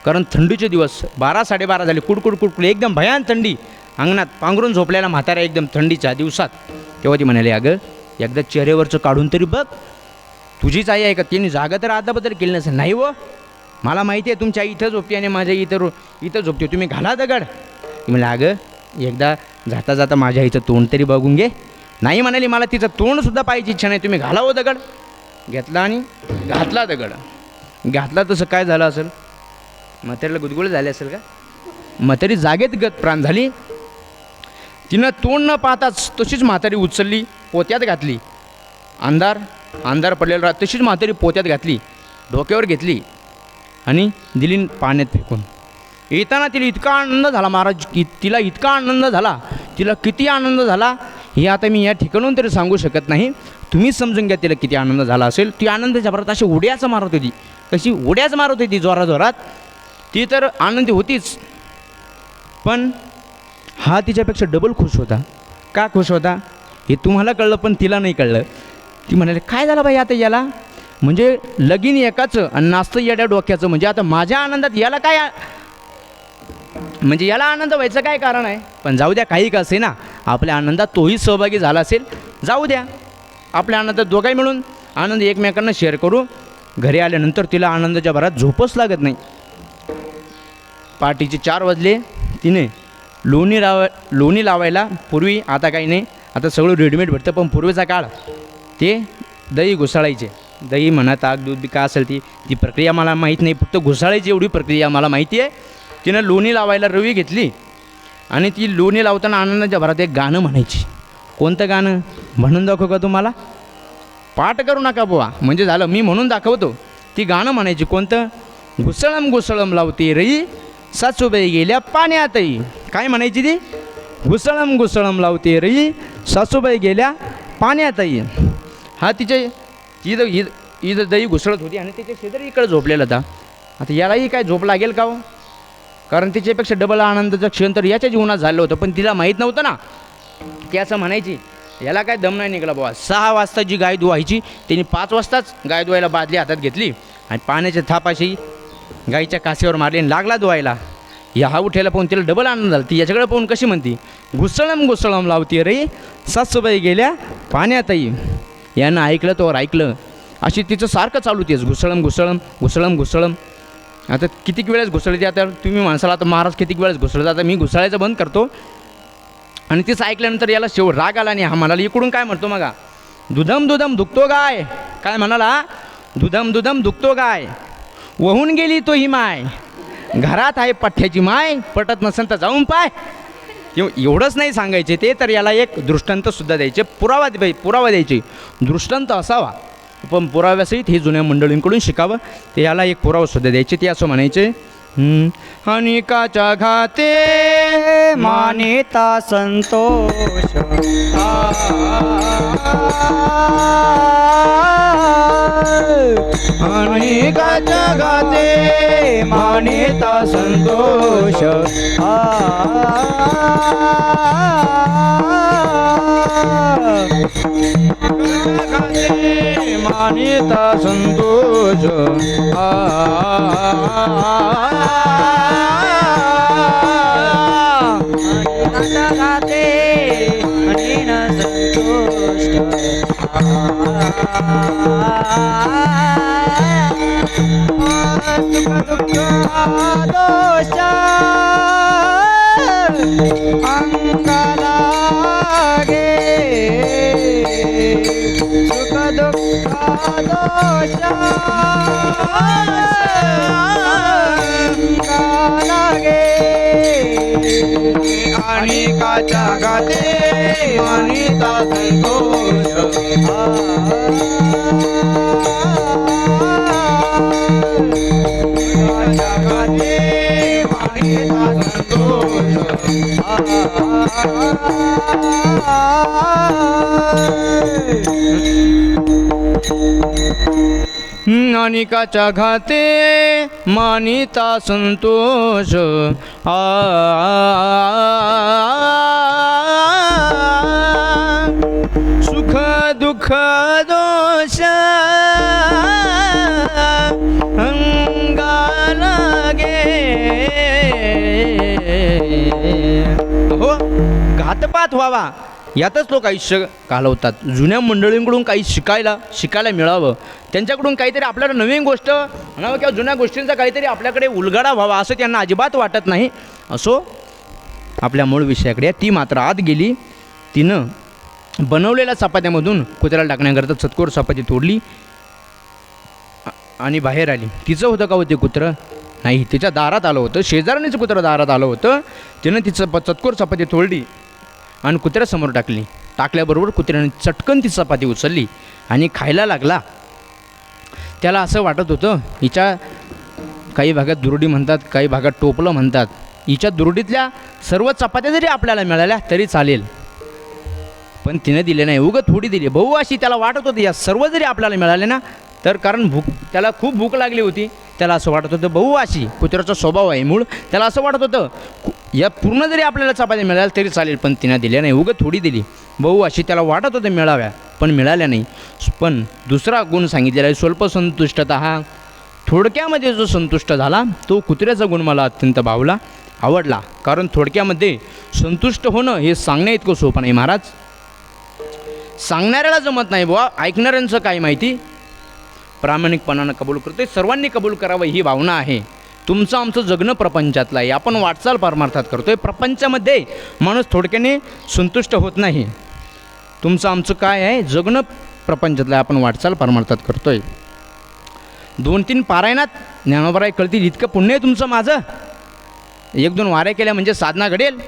कारण थंडीचे दिवस, 12-12:30 झाले, कुडकुड एकदम भयान थंडी, अंगणात पांघरून झोपलेला म्हातारा एकदम थंडीच्या दिवसात. तेव्हा ती म्हणाली, अगं एकदा चेहऱ्यावरचं काढून तरी बघ, तुझीच आई आहे का? तिने जागा तर आताबद्दल केली नसेल. नाही हो, मला माहिती आहे तुमच्या आई इथं झोपते आणि माझ्या इथं झोपते, तुम्ही घाला दगड. ती म्हणलं, अगं एकदा जाता जाता माझ्या आईचं तोंड तरी बघून घे. नाही म्हणाली, मला तिचं तोंडसुद्धा पाहिजे इच्छा नाही, तुम्ही घाला हो दगड. घेतला आणि घातला दगड. घातला तसं काय झालं असेल, म्हातारीला गुदगुळ झाले असेल का? म्हातारी जागेत गत प्राण झाली. तिनं तोंड न पाहताच तशीच म्हातारी उचलली, पोत्यात घातली. अंधार पडलेला राहत, तशीच म्हातारी पोत्यात घातली, डोक्यावर घेतली आणि दिली पाण्यात फेकून. येताना तिला इतका आनंद झाला महाराज, तिला इतका आनंद झाला, तिला किती आनंद झाला हे आता मी या ठिकाणून तरी सांगू शकत नाही. तुम्हीच समजून घ्या तिला किती आनंद झाला असेल. ती आनंदाच्या भरात अशी उड्याच मारत होती, कशी उड्याच मारत होती जोराजोरात. ती तर आनंदी होतीच, पण हा तिच्यापेक्षा डबल खुश होता. का खुश होता हे तुम्हाला कळलं, पण तिला नाही कळलं. ती म्हणाली, काय झालं बाई आता याला, म्हणजे लगीन एकाचं आणि नाचतं येड्या डोक्याचं, म्हणजे आता माझ्या आनंदात याला काय, म्हणजे याला आनंद व्हायचं काय कारण आहे. पण जाऊ द्या, काही का असे ना, आपल्या आनंदात तोही सहभागी झाला असेल, जाऊ द्या, आपल्या आनंदात दोघाही मिळून आनंद एकमेकांना शेअर करू. घरी आल्यानंतर तिला आनंदाच्या भरात झोपच लागत नाही. पहाटेचे 4 वाजले. तिने लोणी लावायला, पूर्वी, आता काही नाही, आता सगळं रेडीमेड भेटतं, पण पूर्वीचा काळ ते दही घुसाळायचे. दही म्हणा, ताक, दूध काय असेल ती प्रक्रिया मला माहीत नाही, फक्त घुसाळायची एवढी प्रक्रिया मला माहिती आहे. तिनं लोणी लावायला रवी घेतली आणि ती लोणी लावताना आनंदाच्या भरात एक गाणं म्हणायची. कोणतं गाणं म्हणून दाखवू का तुम्हाला? पाठ करू नका बुवा, म्हणजे झालं, मी म्हणून दाखवतो. ती गाणं म्हणायची. कोणतं? घुसळम घुसळम लावते रई, सासूबाई गेल्या पाण्यातही. काय म्हणायची ती? घुसळम घुसळम लावते रई, सासूबाई गेल्या पाण्यातही. हा इथं दही घुसळत होती आणि तिच्या शेजारी इकडे झोपलेला होता. आता यालाही काय झोप लागेल का हो? कारण तिच्यापेक्षा डबल आनंदाचं क्षण तर याच्या जीवनात झालं होतं, पण तिला माहीत नव्हतं ना. ती असं म्हणायची, याला काय दम नाही निघाला बाबा. 6 वाजता जी गाय धुवायची त्यांनी 5 वाजताच गाय धुवायला बादली हातात घेतली आणि पाण्याच्या थापाशी गाईच्या कासेवर मारली आणि लागला धुवायला. हा उठायला पाहून तिला डबल आनंद झाला. ती याच्याकडे पाहून कशी म्हणती, घुसळम घुसळम लावते रे, सासूबाई गेल्या पाण्यातही. यानं ऐकलं तोवर ऐकलं, अशी तिचं सारखं चालू तेच घुसळम घुसळम घुसळम घुसळम. आता कितीक वेळेस घुसळते, आता तुम्ही माणसाला, आता महाराज कितीक वेळेस घुसळत, आता मी घुसळायचं बंद करतो. आणि तिचं ऐकल्यानंतर याला शेवट राग आला आणि हा म्हणाला, इकडून काय म्हणतो मग, दुधम दुधम दुखतो गाय. काय म्हणाला? दुधम दुधम दुखतो गाय, वाहून गेली तो ही माय, घरात आहे पठ्ठ्याची माय, पटत नसेल तर जाऊन पाय. एवढंच नाही सांगायचे ते, तर याला एक दृष्टांतसुद्धा द्यायचे, पुरावा द्यायचे. दृष्टांत असावा पण पुराव्यासहित हे जुन्या मंडळींकडून शिकावं. ते याला एक पुरावा सुद्धा द्यायचे. ते असं म्हणायचे, अनिकाच्या घाते मानिता संतोष अनिकाच्या घाते मानिता संतोष घाते मानिता संतोष गाते अनिन संतुष्ट सुख दुःख दोष अंगाला गे सुख दुःख दोष अंगाला गे अनिकाच्या घाते अनिता संतोष घाते अनिता अनिकाच्या घाते मानिता संतोष सुख दुःख दोष अंगाला गे. हो, घातपात व्हावा यातच लोक आयुष्य घालवतात. जुन्या मंडळींकडून काही शिकायला मिळावं, त्यांच्याकडून काहीतरी आपल्याला नवीन गोष्ट म्हणावं किंवा जुन्या गोष्टींचा काहीतरी आपल्याकडे उलगडा व्हावा असं त्यांना अजिबात वाटत नाही. असो, आपल्या मूळ विषयाकडे. ती मात्र आत गेली. तिनं बनवलेल्या चपात्यामधून कुत्र्याला टाकण्याकरता चतकोर चपाती तोडली आणि बाहेर आली. तिचं होतं का होते कुत्रं? नाही, तिच्या दारात आलं होतं. शेजारणीचं कुत्रं दारात आलं होतं. तिनं तिचं चतकोर चपाती तोडली आणि कुत्र्यासमोर टाकली. टाकल्याबरोबर कुत्र्याने चटकन ती चपाती उचलली आणि खायला लागला. त्याला असं वाटत होतं, हिच्या काही भागात दुरडी म्हणतात, काही भागात टोपलं म्हणतात, हिच्या दुरडीतल्या सर्व चपात्या जरी आपल्याला मिळाल्या तरी चालेल, पण तिने दिले नाही. उगं थोडी दिली. बहु अशी त्याला वाटत होती या सर्व जरी आपल्याला मिळाले ना तर, कारण त्याला खूप भूक लागली होती. त्याला असं वाटत होतं, बहु अशी कुत्र्याचा स्वभाव आहे मूळ, त्याला असं वाटत होतं या पूर्ण जरी आपल्याला चपात्या मिळाल्या तरी चालेल, पण तिनं दिल्या नाही. उगं थोडी दिली. बहु अशी त्याला वाटत होतं मिळाव्या, पण मिळाल्या नाही. पण दुसरा गुण सांगितलेला आहे, स्वल्प संतुष्टता. हा थोडक्यामध्ये जो संतुष्ट झाला तो कुत्र्याचा गुण मला अत्यंत आवडला. कारण थोडक्यामध्ये संतुष्ट होणं हे सांगण्या इतकं सोपं नाही महाराज. सांगणाऱ्याला जमत नाही बुवा, ऐकणाऱ्यांचं काय माहिती. प्रामाणिकपणानं कबूल करतोय, सर्वांनी कबूल करावं ही भावना आहे. तुमचं आमचं जगणं प्रपंचातलं आहे. आपण वाटचाल परमार्थात करतोय. प्रपंचामध्ये माणूस थोडक्याने संतुष्ट होत नाही. तुमचं आमचं काय आहे, जगणं प्रपंचातलं आहे. आपण वाटचाल परमार्थात करतोय. 2-3 पारायणात ज्ञानोबराय कळतील इतकं पुण्य आहे तुमचं माझं. 1-2 वाऱ्या केल्या म्हणजे साधना घडेल.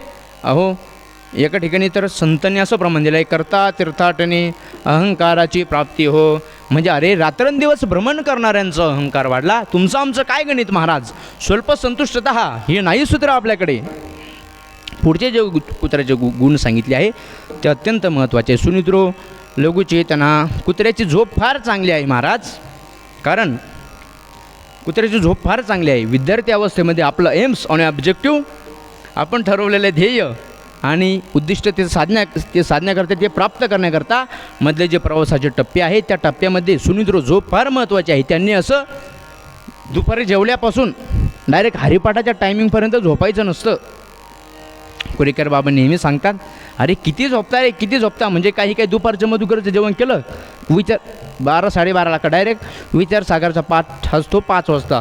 अहो, एका ठिकाणी तर संतांनी असं प्रमाण दिलं आहे, करता तीर्थाटने अहंकाराची प्राप्ती हो. म्हणजे अरे, रात्रंदिवस भ्रमण करणाऱ्यांचा अहंकार वाढला. तुमचं आमचं काय गणित महाराज. स्वल्प संतुष्टता हे नाही सूत्र आपल्याकडे. पुढचे जे कुत्र्याचे गुण सांगितले आहे ते अत्यंत महत्त्वाचे. सुनिद्रो लघुचेतना. कुत्र्याची झोप फार चांगली आहे महाराज. कारण कुत्र्याची झोप फार चांगली आहे. विद्यार्थी अवस्थेमध्ये आपलं एम्स आणि ऑब्जेक्टिव्ह, आपण ठरवलेले ध्येय आणि उद्दिष्ट ते साधण्याकरता, ते प्राप्त करण्याकरता मधले जे प्रवासाचे टप्पे आहेत त्या टप्प्यामध्ये सुनिद्रो झोप फार महत्त्वाची आहे. त्यांनी असं दुपारी जेवल्यापासून डायरेक्ट हरिपाठाच्या टायमिंगपर्यंत झोपायचं नसतं. कुरेकर बाबा नेहमी सांगतात, अरे किती झोपता रे, किती झोपता. म्हणजे काही दुपारचं मधुकरचं जेवण केलं, विचार 12-12:30ला का डायरेक्ट विचारसागरचा पाठ असतो 5 वाजता.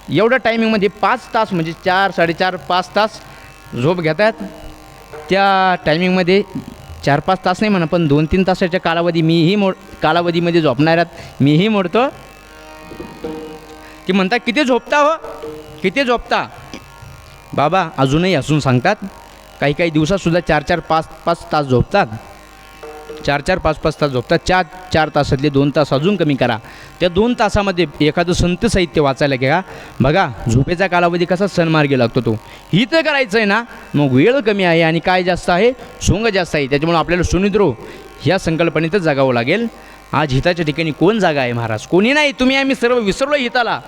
एवढ्या टायमिंगमध्ये 5 तास म्हणजे 4-4.5-5 तास झोप घेतात. त्या टायमिंगमध्ये 4-5 तास नाही म्हणा, पण 2-3 तासाच्या कालावधीमध्ये झोपणाऱ्यात मीही मोडतो. ती म्हणतात, किती झोपता हो, किती झोपता. बाबा अजूनही हसून सांगतात, काही दिवसातसुद्धा 4-4-5-5 तास झोपतात. 4-4, 5-5 तास झोपतात. 4 तासातले 2 तास अजून कमी करा. त्या 2 तासामध्ये एखादं संत साहित्य वाचायला घ्या. बघा झोपेचा कालावधी कसा सणमार्गी लागतो तो. ही तर करायचं आहे ना, मग वेळ कमी आहे आणि काय जास्त आहे, सोंग जास्त आहे. त्याच्यामुळे आपल्याला सुनिद्रो ह्या संकल्पनेतच जागावं लागेल. आज हिताच्या ठिकाणी कोण जागा आहे महाराज? कोणी नाही. तुम्ही आम्ही सर्व विसरलो हिताला.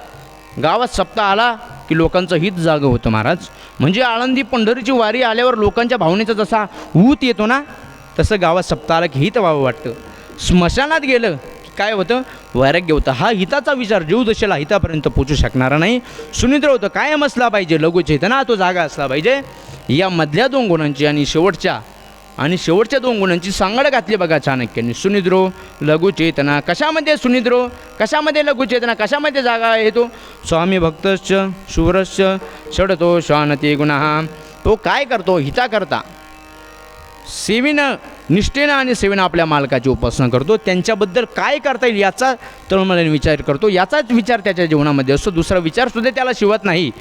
गावात सप्ताह आला की लोकांचं हित जागं होतं महाराज. म्हणजे आळंदी पंढरीची वारी आल्यावर लोकांच्या भावनेचा जसा ऊत येतो ना, तसं गावात सप्ताह आला की हित व्हावं वाटतं. स्मशानात गेलं की काय होतं, वैराग्य होतं. हा हिताचा विचार जीव दशेला हितापर्यंत पोचू शकणारा नाही. सुनिद्र होतं कायम असला पाहिजे, लघुचेतना तो जागा असला पाहिजे. या मधल्या 2 गुणांची आणि शेवटच्या 2 गुणांची सांगड घातली बघा चाणक्यांनी. सुनिद्रो लघुचेतना. कशामध्ये सुनिद्रो, कशामध्ये लघुचेतना, कशामध्ये जागा आहे तो? स्वामी भक्तश्च शूरश्च षडतो शानते गुणः. तो काय करतो, हिता करता सेवेनं, निष्ठेनं आणि सेवेनं आपल्या मालकाची उपासना करतो. त्यांच्याबद्दल काय करता येईल याचा तळमळीने विचार करतो. याचाच विचार त्याच्या जीवनामध्ये असतो. दुसरा विचारसुद्धा त्याला शिवत नाही.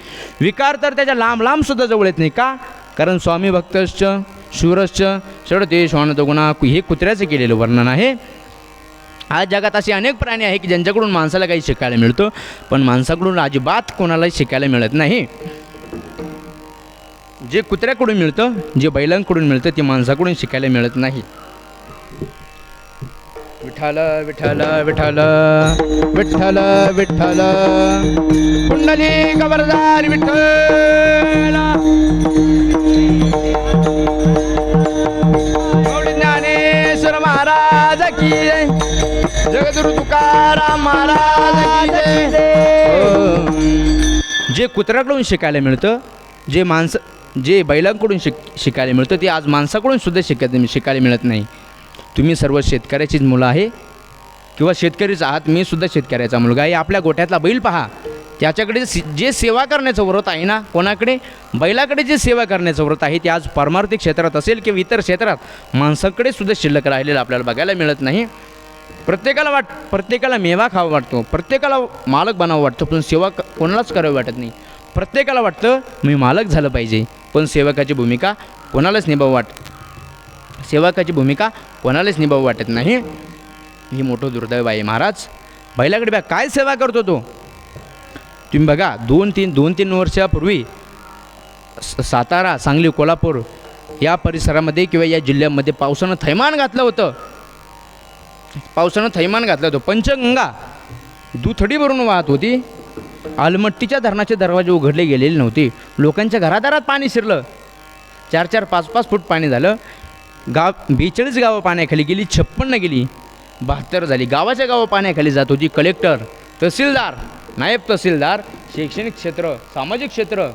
विकार तर त्याच्या लांबसुद्धा जवळ येत नाही. का? कारण स्वामी भक्तश्च शूरश्च षडते शानतो गुणः हे कुत्र्याचं केलेलं वर्णन आहे. आज जगात असे अनेक प्राणी आहे की ज्यांच्याकडून माणसाला काही शिकायला मिळतं, पण माणसाकडून अजिबात कोणालाही शिकायला मिळत नाही. जे कुत्र्याकडून मिळतं, जे बैलांकडून मिळतं, ते माणसाकडून शिकायला मिळत नाही. विठ्ठल विठ्ठल विठ्ठल विठ्ठल विठ्ठल कुंडली गबरदार विठ्ठल. ज्ञानेश्वर महाराज की जय. जगद्गुरु तुकाराम महाराज की जय. जे कुत्र्याकडून शिकायला मिळतं, जे बैलांकडून शिकायला मिळतं, ते आज माणसाकडून सुद्धा शिकायला मिळत नाही. तुम्ही सर्व शेतकऱ्याचीच मुलं आहे किंवा शेतकरीच आहात. मी सुद्धा शेतकऱ्याचा मुलगा आहे. आपल्या गोठ्यातला बैल पहा, त्याच्याकडे जे सेवा करण्याचं व्रत आहे ना, कोणाकडे? बैलाकडे जे सेवा करण्याचं व्रत आहे ते आज पारमार्थिक क्षेत्रात असेल किंवा इतर क्षेत्रात माणसाकडे सुद्धा शिल्लक राहिलेलं आपल्याला बघायला मिळत नाही. प्रत्येकाला मेवा खावा वाटतो, प्रत्येकाला मालक बनावं वाटतं, पण सेवा कोणालाच करावं वाटत नाही. प्रत्येकाला वाटतं मी मालक झालं पाहिजे, पण सेवकाची भूमिका कोणालाच निभावू वाटत नाही. ही मोठं दुर्दैव आहे महाराज. बैलाकडे बघा काय सेवा करतो तो. तुम्ही बघा 2-3 वर्षापूर्वी सातारा, सांगली, कोल्हापूर या परिसरामध्ये किंवा या जिल्ह्यामध्ये पावसानं थैमान घातलं होतं. पंचगंगा दुथडी भरून वाहत होती. आलमट्टीच्या धरणाचे दरवाजे उघडले गेलेले नव्हते. लोकांच्या घरादारात पाणी शिरलं. 4-4, 5-5 फूट पाणी झालं. 42 गावं पाण्याखाली गेली, 56 गेली, 72 झाली. गावाच्या गावं पाण्याखाली जात होती. कलेक्टर, तहसीलदार, नायब तहसीलदार, शैक्षणिक क्षेत्र, सामाजिक क्षेत्र,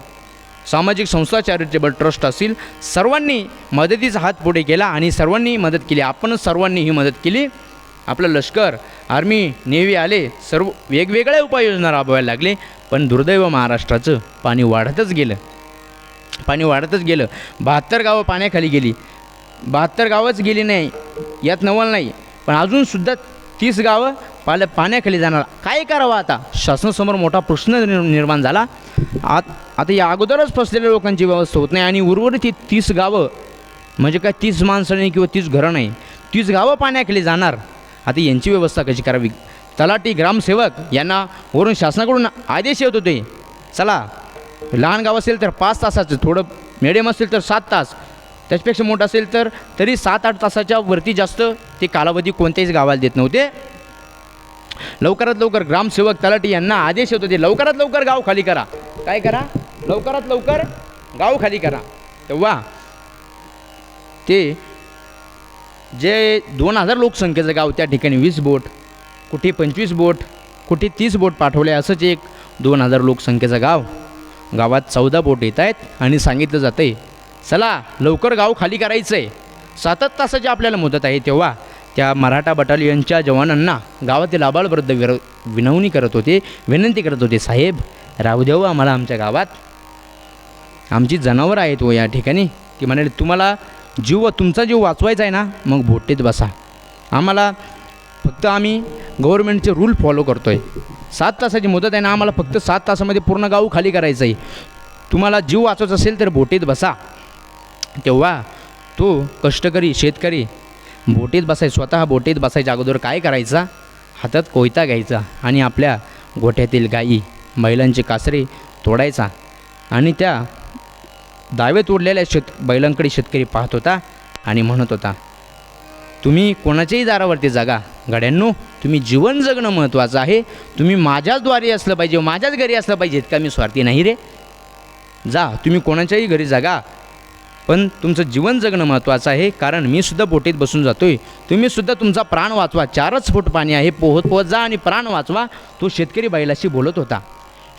सामाजिक संस्था, चॅरिटेबल ट्रस्ट असतील, सर्वांनी मदतीचा हात पुढे केला आणि सर्वांनी मदत केली. आपणच सर्वांनी ही मदत केली. आपलं लष्कर, आर्मी, नेव्ही आले, सर्व वेगवेगळ्या उपाययोजना राबवायला लागले. पण दुर्दैव महाराष्ट्राचं पाणी वाढतच गेलं. 72 गावं पाण्याखाली गेली. 72 गावच गेली नाही, यात नवल नाही, पण अजूनसुद्धा 30 गावं पाण्याखाली जाणार. काय करावं आता? शासनासमोर मोठा प्रश्न निर्माण झाला. आता या अगोदरच फसलेल्या लोकांची व्यवस्था होत नाही आणि उर्वरित 30 गावं म्हणजे काय 30 माणसं नाही किंवा 30 घरं नाही, 30 गावं पाण्याखाली जाणार. आता यांची व्यवस्था कशी करावी? तलाठी, ग्रामसेवक यांना वरून शासनाकडून आदेश येत होते, चला लहान गाव असेल तर 5 तासाचं, थोडं मिडियम असेल तर 7 तास, त्याच्यापेक्षा मोठं असेल तर तरी 7-8 तासाच्या वरती जास्त ते कालावधी कोणत्याच गावाला देत नव्हते. लवकरात लवकर ग्रामसेवक, तलाठी यांना आदेश येत होते, लवकरात लवकर गाव खाली करा. काय करा? लवकरात लवकर गाव खाली करा. तेव्हा ते जे 2000 लोकसंख्येचं गाव, त्या ठिकाणी 20 बोट, कुठे 25 बोट, कुठे 30 बोट पाठवले. असंच एक 2000 लोकसंख्येचं गाव, गावात 14 बोट येत आहेत आणि सांगितलं जातं आहे चला लवकर गाव खाली करायचं आहे. 7 तासाची आपल्याला मुदत आहे. तेव्हा त्या मराठा बटालियनच्या जवानांना गावातील आबालवृद्ध विनवणी करत होते, विनंती करत होते, साहेब राहू द्यावं आम्हाला आमच्या गावात, आमची जनावरं आहेत व या ठिकाणी. ती म्हणाले तुमचा जीव वाचवायचा आहे ना, मग बोटीत बसा. आम्हाला फक्त आम्ही गव्हर्नमेंटचे रूल फॉलो करतो आहे. 7 तासाची मुदत आहे ना, आम्हाला फक्त 7 तासामध्ये पूर्ण गाव खाली करायचं आहे. तुम्हाला जीव वाचवायचा असेल तर बोटीत बसा. तेव्हा तो कष्टकरी शेतकरी बोटीत बसायचं, स्वतः बोटीत बसायच्या अगोदर काय करायचा, हातात कोयता घ्यायचा आणि आपल्या गोठ्यातील गायी बैलांचे कासरे तोडायचा आणि त्या दावे तोडलेल्या बैलांकडे शेतकरी पाहत होता आणि म्हणत होता, तुम्ही कोणाच्याही दारावरती जागा गड्यांनो, तुम्ही जीवन जगणं महत्त्वाचं आहे. तुम्ही माझ्याचद्वारे असलं पाहिजे, माझ्याच घरी असलं पाहिजे, इतका मी स्वार्थी नाही रे. जा तुम्ही कोणाच्याही घरी जागा, पण तुमचं जीवन जगणं महत्त्वाचं आहे. कारण मी सुद्धा बोटीत बसून जातोय, तुम्हीसुद्धा तुमचा प्राण वाचवा. 4च फूट पाणी आहे, पोहत पोहत जा आणि प्राण वाचवा. तो शेतकरी बैलाशी बोलत होता.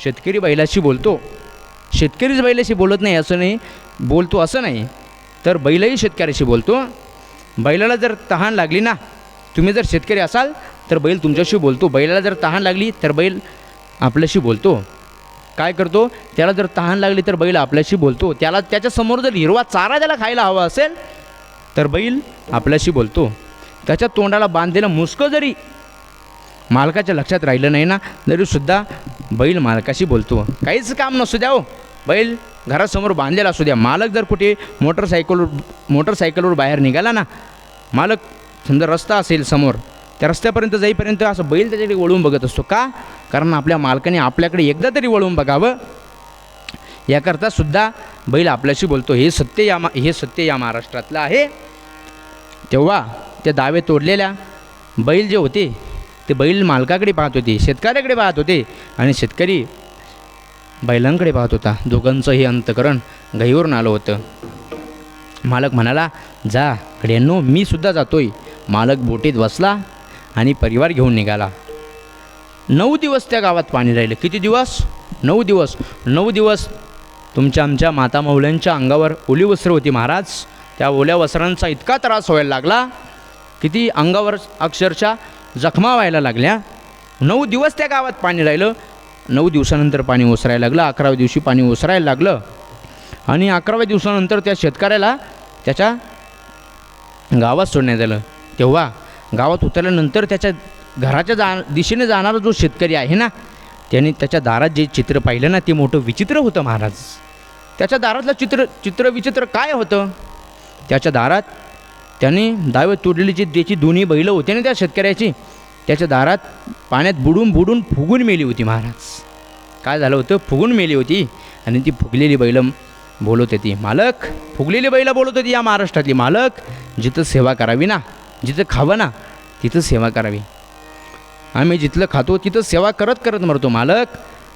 शेतकरी बैलाशी बोलतो, शेतकरीच बैलाशी बोलत नाही असं नाही, बोलतो असं नाही, तर बैलही शेतकऱ्याशी बोलतो. बैलाला जर तहान लागली ना, तुम्ही जर शेतकरी असाल तर बैल तुमच्याशी बोलतो. बैलाला जर तहान लागली तर बैल आपल्याशी बोलतो. काय करतो, त्याला जर तहान लागली तर बैल आपल्याशी बोलतो. त्याला त्याच्यासमोर जर हिरवा चारा त्याला खायला हवा असेल तर बैल आपल्याशी बोलतो. त्याच्या तोंडाला बांधलेलं मुसकं जरी मालकाच्या लक्षात राहिलं नाही ना, तरीसुद्धा बैल मालकाशी बोलतो. काहीच काम नसू द्या हो, बैल घरासमोर बांधलेला असू द्या. मालक जर कुठे मोटरसायकलवर बाहेर निघाला ना, मालक समजा रस्ता असेल समोर, त्या रस्त्यापर्यंत जाईपर्यंत असं बैल त्याच्याकडे वळून बघत असतो. का? कारण आपल्या मालकाने आपल्याकडे एकदा तरी वळून बघावं याकरता सुद्धा बैल आपल्याशी बोलतो. हे सत्य या महाराष्ट्रातलं आहे. तेव्हा त्या दावे तोडलेल्या बैल जे होते ते बैल मालकाकडे पाहत होते, शेतकऱ्याकडे पाहत होते आणि शेतकरी बैलांकडे पाहत होता. दोघांचं हे अंतकरण गहीवरून आलं होतं. मालक म्हणाला, जा गड्यांनो, मी सुद्धा जातोय. मालक बोटीत बसला आणि परिवार घेऊन निघाला. 9 दिवस त्या गावात पाणी राहिलं. किती दिवस? 9 दिवस. 9 दिवस आमच्या माता मौल्यांच्या अंगावर ओली वस्त्र होती महाराज. त्या ओल्या वस्त्रांचा इतका त्रास व्हायला लागला, किती अंगावर अक्षरशः जखमा व्हायला लागल्या. 9 दिवस त्या गावात पाणी राहिलं. 9 दिवसानंतर पाणी ओसरायला लागलं. 11व्या दिवशी पाणी ओसरायला लागलं आणि 11व्या दिवसानंतर त्या शेतकऱ्याला त्याच्या गावात सोडण्यात आलं. तेव्हा गावात उतरल्यानंतर त्याच्या घराच्या दिशेने जाणारा जो शेतकरी आहे ना, त्याने त्याच्या दारात जे चित्र पाहिलं ना, ते मोठं विचित्र होतं महाराज. त्याच्या दारातलं चित्र विचित्र काय होतं? त्याच्या दारात त्याने दावे तोडलेली जी त्याची दोन्ही बैलं होती ना त्या शेतकऱ्याची, त्याच्या दारात पाण्यात बुडून फुगून मेली होती महाराज. काय झालं होतं? फुगून मेली होती आणि ती फुगलेली बैलं बोलत होती. मालक, फुगलेली बैलं बोलत होती या महाराष्ट्रातली, मालक जिथं सेवा करावी ना, जिथं खावं ना तिथं सेवा करावी. आम्ही जिथलं खातो तिथं सेवा करत मरतो. मालक,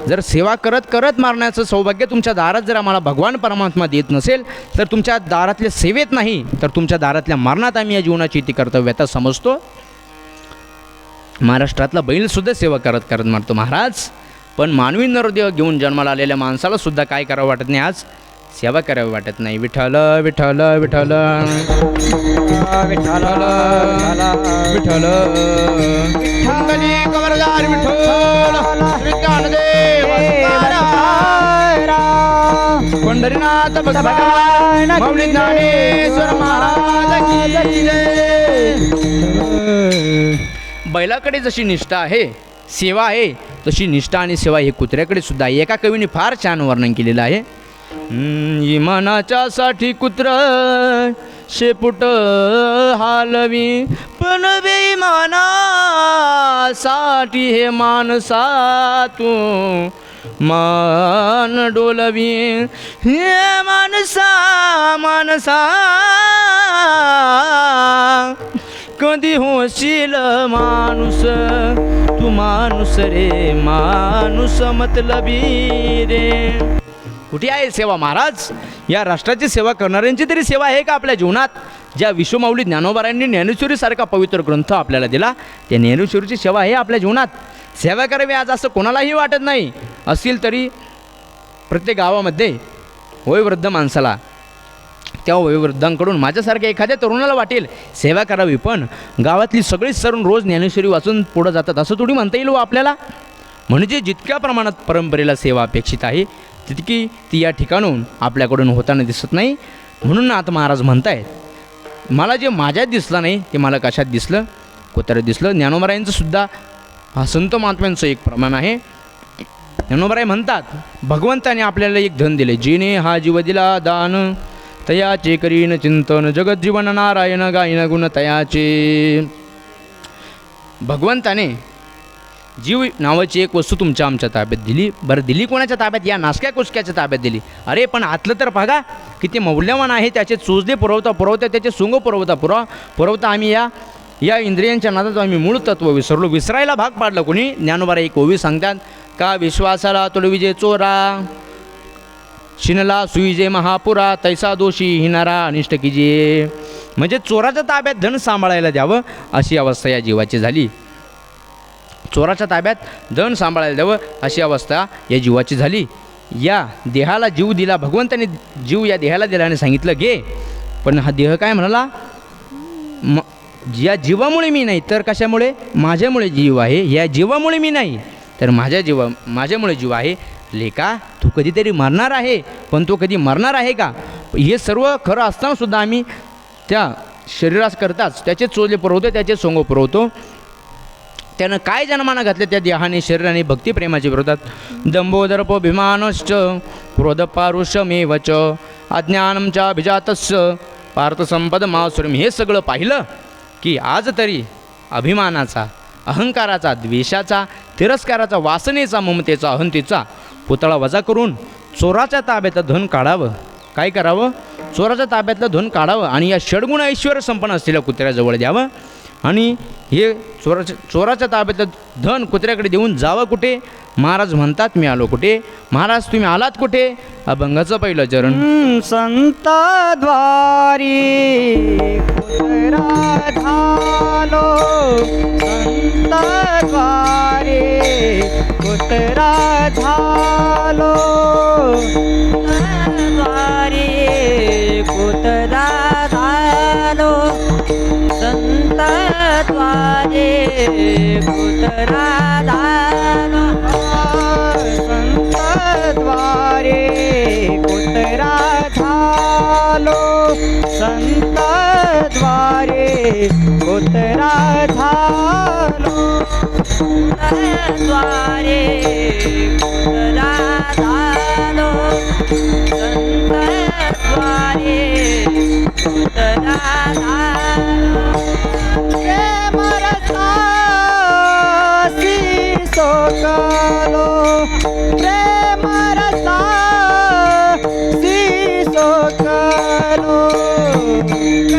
जर सेवा करत मारण्याचं सौभाग्य तुमच्या दारात जर आम्हाला भगवान परमात्मा देत नसेल, तर तुमच्या दारातल्या सेवेत नाही तर तुमच्या दारातल्या मरणात आम्ही या जीवनाची ती कर्तव्यता समजतो. महाराष्ट्रातला बैलसुद्धा सेवा करत मारतो महाराज. पण मानवी नरदेह घेऊन जन्माला आलेल्या माणसाला सुद्धा काय करावं वाटत नाही, आज सेवा करावी वाटत नाही. विठ्ठल विठ्ठल विठ्ठल विठ्ठल विठ्ठल मंगली कमरदार विठ्ठल श्री ज्ञानदेव पंढरीनाथ भगवान माऊली ज्ञानेश्वर महाराज की जय. बैलाकडे जशी निष्ठा आहे, सेवा आहे, तशी निष्ठा आणि सेवा हे कुत्र्याकडे सुद्धा आहे. एका कवीने फार छान वर्णन केलेलं आहे. इमानाच्या साठी कुत्र शेपूट हालवी, पण बेईमानासाठी हे माणसा तू मान डोलवी. हे माणसा कधी होशील माणूस, तू माणूस रे, माणूस मतलबी रे. कुठे आहे सेवा महाराज? या राष्ट्राची सेवा करणाऱ्यांची तरी सेवा आहे का आपल्या जीवनात? ज्या विश्वमाऊली ज्ञानोबारायांनी ज्ञानेश्वरीसारखा पवित्र ग्रंथ आपल्याला दिला, त्या ज्ञानेश्वरीची सेवा आहे आपल्या जीवनात. सेवा करावी आज असं कोणालाही वाटत नाही. असतील तरी प्रत्येक गावामध्ये वयोवृद्ध माणसाला, त्या वयोवृद्धांकडून माझ्यासारख्या एखाद्या तरुणाला वाटेल सेवा करावी, पण गावातली सगळीच तरुण रोज ज्ञानेश्वरी वाचून पुढं जातात असं थोडी म्हणता येईल आपल्याला. म्हणजे जितक्या प्रमाणात परंपरेला सेवा अपेक्षित आहे तितकी ती या ठिकाणून आपल्याकडून होताना दिसत नाही. म्हणून आता महाराज म्हणतायत, मला जे माझ्यात दिसलं नाही ते मला कशात दिसलं? कुत्र्यात दिसलं. ज्ञानोबारायांचं सुद्धा हा संत महात्म्यांचं एक प्रमाण आहे. ज्ञानोबाराय म्हणतात, भगवंताने आपल्याला एक धन दिले, जिने हा जीव दिला दान, तयाचे करीन चिंतन जगज्जीवन नारायण गायन गुण तयाचे. भगवंताने जीव नावाची एक वस्तू तुमच्या आमच्या ताब्यात दिली. बरं दिली कोणाच्या ताब्यात? या नासक्या कुसक्याच्या ताब्यात दिली. अरे पण आतलं तर बघा किती मौल्यवान आहे. त्याचे चोचले पुरवता त्याचे सोंग पुरवता आम्ही या इंद्रियांच्या नादात आम्ही मूळ तत्व विसरलो. विसरायला भाग पाडलं कोणी. ज्ञानोबारा एक ओवी सांगतात का विश्वासाला तुलविजे चोरा शिनला सुईजे महापुरा तैसा दोषी हिनारा अनिष्ट कीजिये. म्हणजे चोराच्या ताब्यात धन सांभाळायला द्यावं अशी अवस्था या जीवाची झाली. चोराच्या ताब्यात धन सांभाळायला द्यावं अशी अवस्था या जीवाची झाली. या देहाला जीव दिला भगवंताने. जीव या देहाला दिला आणि सांगितलं घे. पण हा देह काय म्हणाला? या जीवामुळे मी नाही तर कशामुळे? माझ्यामुळे जीव आहे. या जीवामुळे मी नाही तर माझ्यामुळे जीव आहे. लेका तू कधीतरी मरणार आहे. पण तो कधी मरणार आहे का? हे सर्व खरं असतानासुद्धा आम्ही त्या शरीरास करताच त्याचे चोचले पुरवतो त्याचे सोंग पुरवतो. त्यानं काय जन्मानं घातले त्या देहाने शरीराने भक्तिप्रेमाचे विरोधात. दंभोदर्पोभिमानश्च क्रोधपारुषमेवच अज्ञानमच्या अभिजातस्य पार्थसंपद मासुरम. हे सगळं पाहिलं की आज तरी अभिमानाचा, अहंकाराचा, द्वेषाचा, तिरस्काराचा, वासनेचा, ममतेचा, अहंतेचा पुतळा वजा करून चोराच्या ताब्यातलं धन काढावं. काय करावं? चोराच्या ताब्यातलं धन काढावं आणि या षडगुण ऐश्वर संपन्न असलेल्या कुत्र्याजवळ द्यावं. आणि हे चोराच्या ताब्यातलं धन कुत्र्याकडे देऊन जावं कुठे? महाराज म्हणतात मी आलो कुठे? महाराज तुम्ही आलात कुठे? अभंगाचं पहिलं चरण. संतद्वारी कुत्रा झालो, संतद्वारी कुत्रा झालो, संतद्वारी कुत्रा झालो, संतद्वारी कुत्रा झालो, संतद्वारी कुत्रा झालो, संतद्वारी कुत्रा झालो, संतद्वारी कुत्रा झालो, संतद्वारी कुत्रा झालो. प्रेमरसासी सोकलो, प्रेमरसासी सोकलो,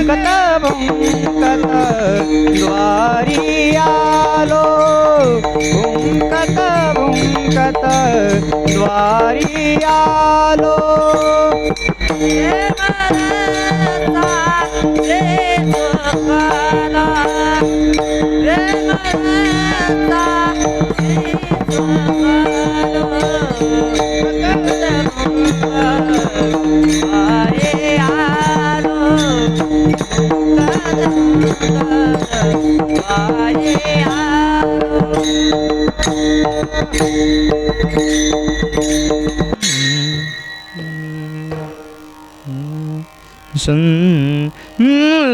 कत भुंकत द्वारी आलो, भुंकत भुंकत द्वारी आलो.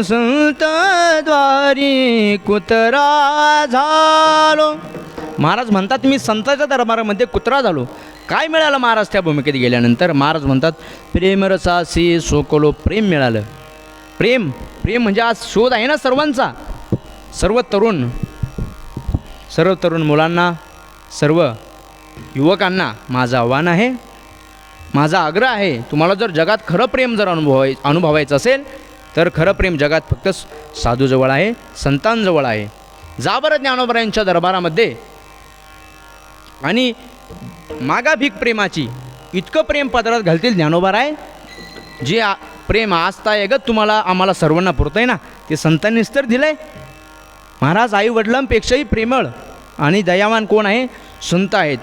संतद्वारी कुत्रा झालो. महाराज म्हणतात मी संतांच्या दरबारामध्ये कुत्रा झालो. काय मिळालं महाराज त्या भूमिकेत गेल्यानंतर? महाराज म्हणतात प्रेमरसासी सोकलो. प्रेम मिळालं. प्रेम म्हणजे आज शोध आहे ना सर्वांचा. सर्व तरुण मुलांना, सर्व युवकांना माझं आव्हान आहे, माझा आग्रह आहे. तुम्हाला जर जगात खरं प्रेम जर अनुभवायचं असेल तर खरं प्रेम जगात फक्त साधूजवळ आहे, संतांजवळ आहे. जा बरं ज्ञानोबरायांच्या दरबारामध्ये आणि मागा भीक प्रेमाची. इतकं प्रेम पदरात घालतील ज्ञानोबराय. जे प्रेम आजताय गत तुम्हाला आम्हाला सर्वांना पुरतं आहे ना, ते संतांनीच तर दिलं आहे. महाराज आई वडिलांपेक्षाही प्रेमळ आणि दयावान कोण आहे? संत आहेत.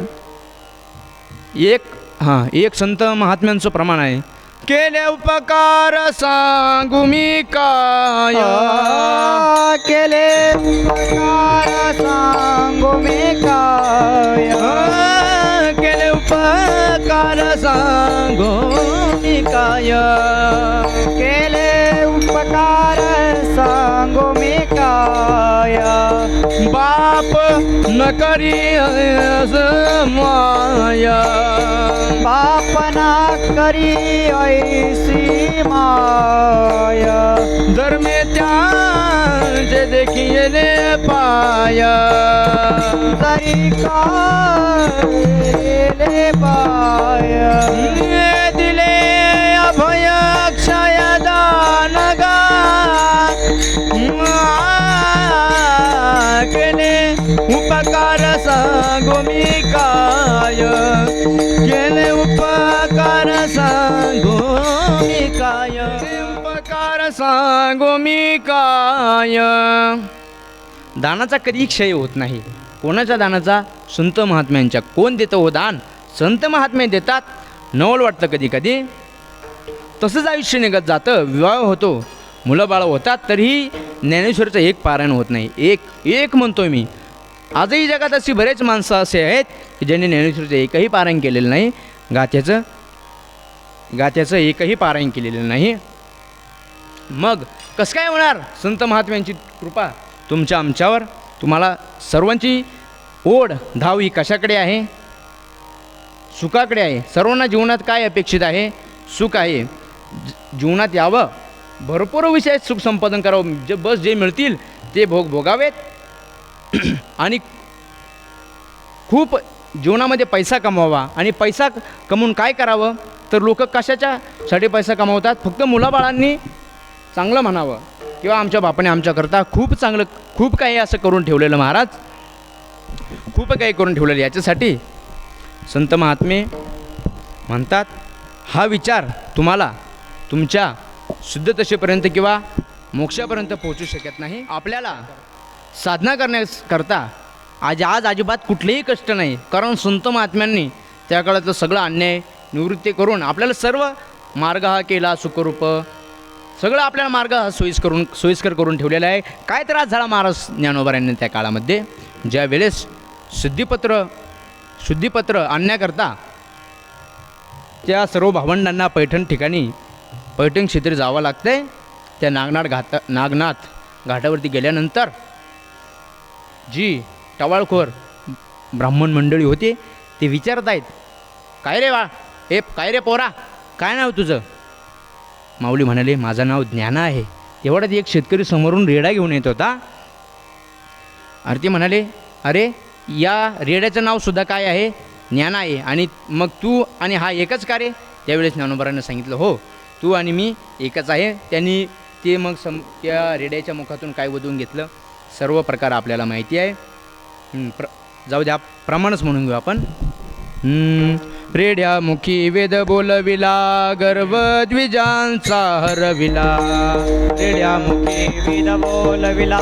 एक संत महात्म्यांचं प्रमाण आहे. केले उपकार सांगू मी काय, केले उपकार सांगू मी काय, केले उपकार सांगू मी काय, केले उपकार सांगू मी काय. बाप बाप न करी माया बापना करी ऐसी माया धर्मे त्यांचे देखिले पाया तरी काले पाया दिले अभय क्षय दान गा केले उपकार सांगू मी काय केले उपकार सांगू मी काय उपकार सांगू मी काय दानाचा कधी क्षय होत नाही. कोणाच्या दानाचा? संत महात्म्यांच्या. कोण देतं हो दान? संत महात्मे देतात. नवल वाटतं कधी कधी. तसंच आयुष्य निघत जातं. विवाह होतो, मुलं बाळं होतात, तरीही ज्ञानेश्वरीचं एक पारायण होत नाही. एक म्हणतोय मी. आजही जगात अशी बरेच माणसं असे आहेत की ज्यांनी ज्ञानेश्वरीचं एकही पारायण केलेलं नाही. गाथ्याचं एकही पारायण केलेलं नाही. मग कसं काय होणार? संत महात्म्यांची कृपा तुमच्या आमच्यावर. तुम्हाला सर्वांची ओढ धाव ही कशाकडे आहे? सुखाकडे आहे. सर्वांना जीवनात काय अपेक्षित आहे? सुख आहे. जीवनात यावं, भरपूर विषय सुख संपादन करावं. जे मिळतील ते भोगावेत आणि खूप जीवनामध्ये पैसा कमवावा. आणि पैसा कमवून काय करावं? तर लोक कशाच्यासाठी पैसा कमवतात? फक्त मुलाबाळांनी चांगलं म्हणावं किंवा आमच्या बापाने आमच्याकरता खूप चांगलं, खूप काही असं करून ठेवलेलं महाराज, खूप काही करून ठेवलेलं. याच्यासाठी संत महात्मे म्हणतात हा विचार तुम्हाला तुमच्या शुद्धदशेपर्यंत किंवा मोक्षापर्यंत पोहोचू शकत नाही. आपल्याला साधना करण्याकरता आज अजिबात कुठलेही कष्ट नाही. कारण संत महात्म्यांनी त्या काळातलं सगळं अन्याय निवृत्ती करून आपल्याला सर्व मार्ग हा केला सुखरूप. सगळं आपल्याला मार्ग हा सोयीस्कर करून ठेवलेला आहे. काय त्रास झाला महाराज ज्ञानोबा त्या काळामध्ये? ज्या वेळेस शुद्धीपत्र आणण्याकरता त्या सर्व भावंडांना पैठण क्षेत्री जावं लागतंय. त्या नागनाथ घाटावरती गेल्यानंतर जी टवाळखोर ब्राह्मण मंडळी होते ते विचारत आहेत, काय रे पोरा, काय नाव तुझं? माऊली म्हणाले, माझं नाव ज्ञाना आहे. तेवढ्यात एक शेतकरी समोरून रेडा घेऊन येत होता. ते म्हणाले, अरे या रेड्याचं नावसुद्धा काय आहे? ज्ञाना आहे. आणि मग तू आणि हा एकच का रे? त्यावेळेस ज्ञानोबांना सांगितलं, हो तू आणि मी एकच आहे. त्यांनी ते मग त्या रेड्याच्या मुखातून काय वधून घेतलं सर्व प्रकार आपल्याला माहिती आहे. जाऊ द्या, प्रमाणच म्हणून घेऊ आपण. रेड्या मुखी वेद बोलविला, गर्व द्विजांचा हरविला. रेड्या मुखी वेद बोलविला,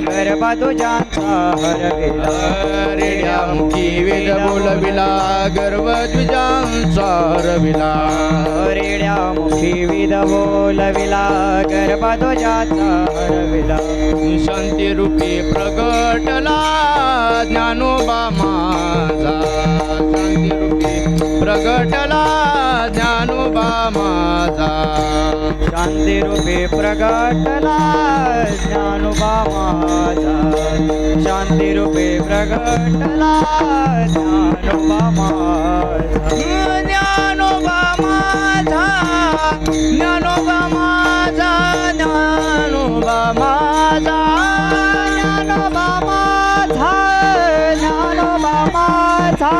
गर्भ द्विजांचा हरविला. रेड्या मुखी वेद बोलविला, गर्व द्विजांचा हरविला. रेड्या मुखी वेद बोलविला, गर्भ द्विजांचा हरविला. शांती रूपी प्रगटला ज्ञानोबा माझा. शांती रूपी प्रगटला ज्ञानोबा माझा. शांती रूपे प्रगटला ज्ञानोबा माझा. शांती रूपे प्रगटला ज्ञानोबा माझा. ज्ञानोबा माझा, ज्ञानोबा माझा, ज्ञानोबा माझा. ज्ञानोबा माझा, ज्ञानोबा माझा,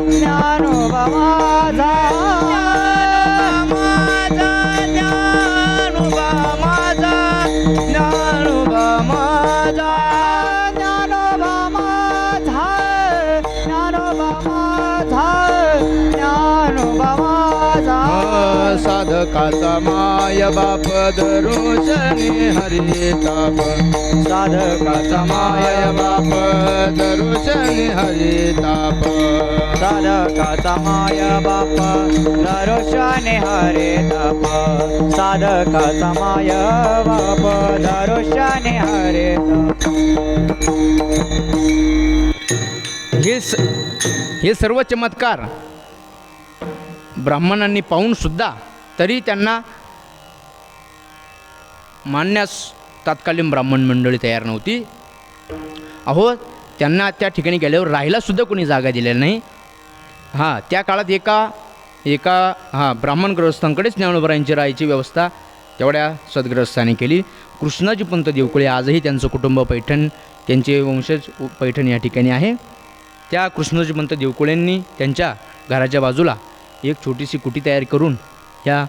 ज्ञानोबा माझा. ज्ञानोबा माझा, ज्ञानोबा माझा. ज्ञानोबा माझा, ज्ञानोबा माझा, ज्ञानोबा माझा. साधकाचा माय बाप दरुशनी हरिताप. साधकाचा माय बाप दरुशनी हरिताप. साधकाचा माय बाप दरुशनी हरिताप. साधकाचा माय बाप दरुशनी हरिताप. हे सर्व चमत्कार ब्राह्मणांनी पाहून सुद्धा तरी त्यांना मानण्यास तात्कालीन ब्राह्मण मंडळी तयार नव्हती. अहो, त्यांना त्या ठिकाणी गेल्यावर राहायलासुद्धा कोणी जागा दिलेली नाही. हां, त्या काळात एका ब्राह्मण ग्रहस्थांकडेच ज्ञानोबारायांची राहायची व्यवस्था तेवढ्या सद्ग्रहस्थांनी केली. कृष्णाजी पंत देवकुळे आजही त्यांचं कुटुंब पैठण, त्यांचे वंशज पैठण या ठिकाणी आहे. त्या कृष्णाजी पंत देवकुळेंनी त्यांच्या घराच्या बाजूला एक छोटीशी कुटी तयार करून ह्या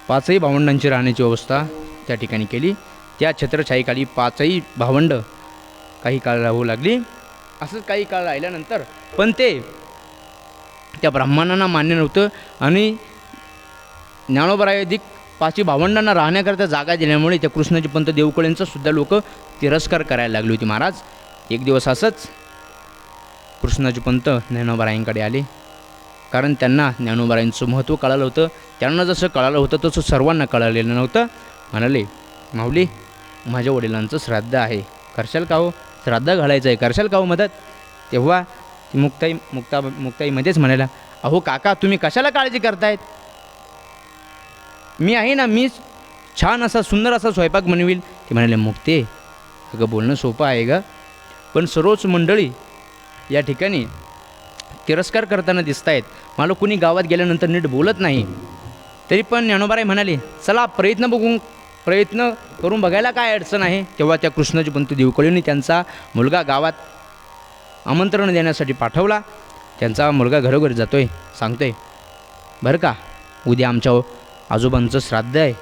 5ही भावंडांची राहण्याची व्यवस्था त्या ठिकाणी केली. त्या छत्रछाईखाली 5ही भावंड काही काळ राहू लागली. असंच काही काळ राहिल्यानंतर पण ते त्या ब्राह्मणांना मान्य नव्हतं आणि ज्ञानोबाराय अधिक 5ही भावंडांना राहण्याकरता जागा दिल्यामुळे त्या कृष्णाजी पंत देवकुळेंचा सुद्धा लोक तिरस्कार करायला लागली होती महाराज. एक दिवस असंच कृष्णाजी पंत ज्ञानोबारायांकडे आले, कारण त्यांना ज्ञानोबारायांचं महत्त्व कळालं होतं. त्यांना जसं कळालं होतं तसं सर्वांना कळालेलं नव्हतं. म्हणाले, माऊली, माझ्या वडिलांचं श्राद्ध आहे, करशाल का हो? श्राद्ध घालायचं आहे, करशाल का हो मदत? तेव्हा ती मुक्ताईमध्येच म्हणाला, अहो काका, तुम्ही कशाला काळजी करतायत? मी आहे ना, मी छान असा सुंदर असा स्वयंपाक बनवील. ते म्हणाले, मुक्ते, अगं बोलणं सोपं आहे का, पण सर्वच मंडळी या ठिकाणी तिरस्कार करताना दिसत आहेत. मला कुणी गावात गेल्यानंतर नीट बोलत नाही. तरी पण ज्ञानोबाराय म्हणाले, चला प्रयत्न करून बघायला काय अडचण आहे. तेव्हा त्या कृष्णाजी पंत देवकुळेंनी त्यांचा मुलगा गावात आमंत्रण देण्यासाठी पाठवला. त्यांचा मुलगा घरोघरी जातोय, सांगतोय, बरं का, उद्या आमच्या आजोबांचं श्राद्ध आहे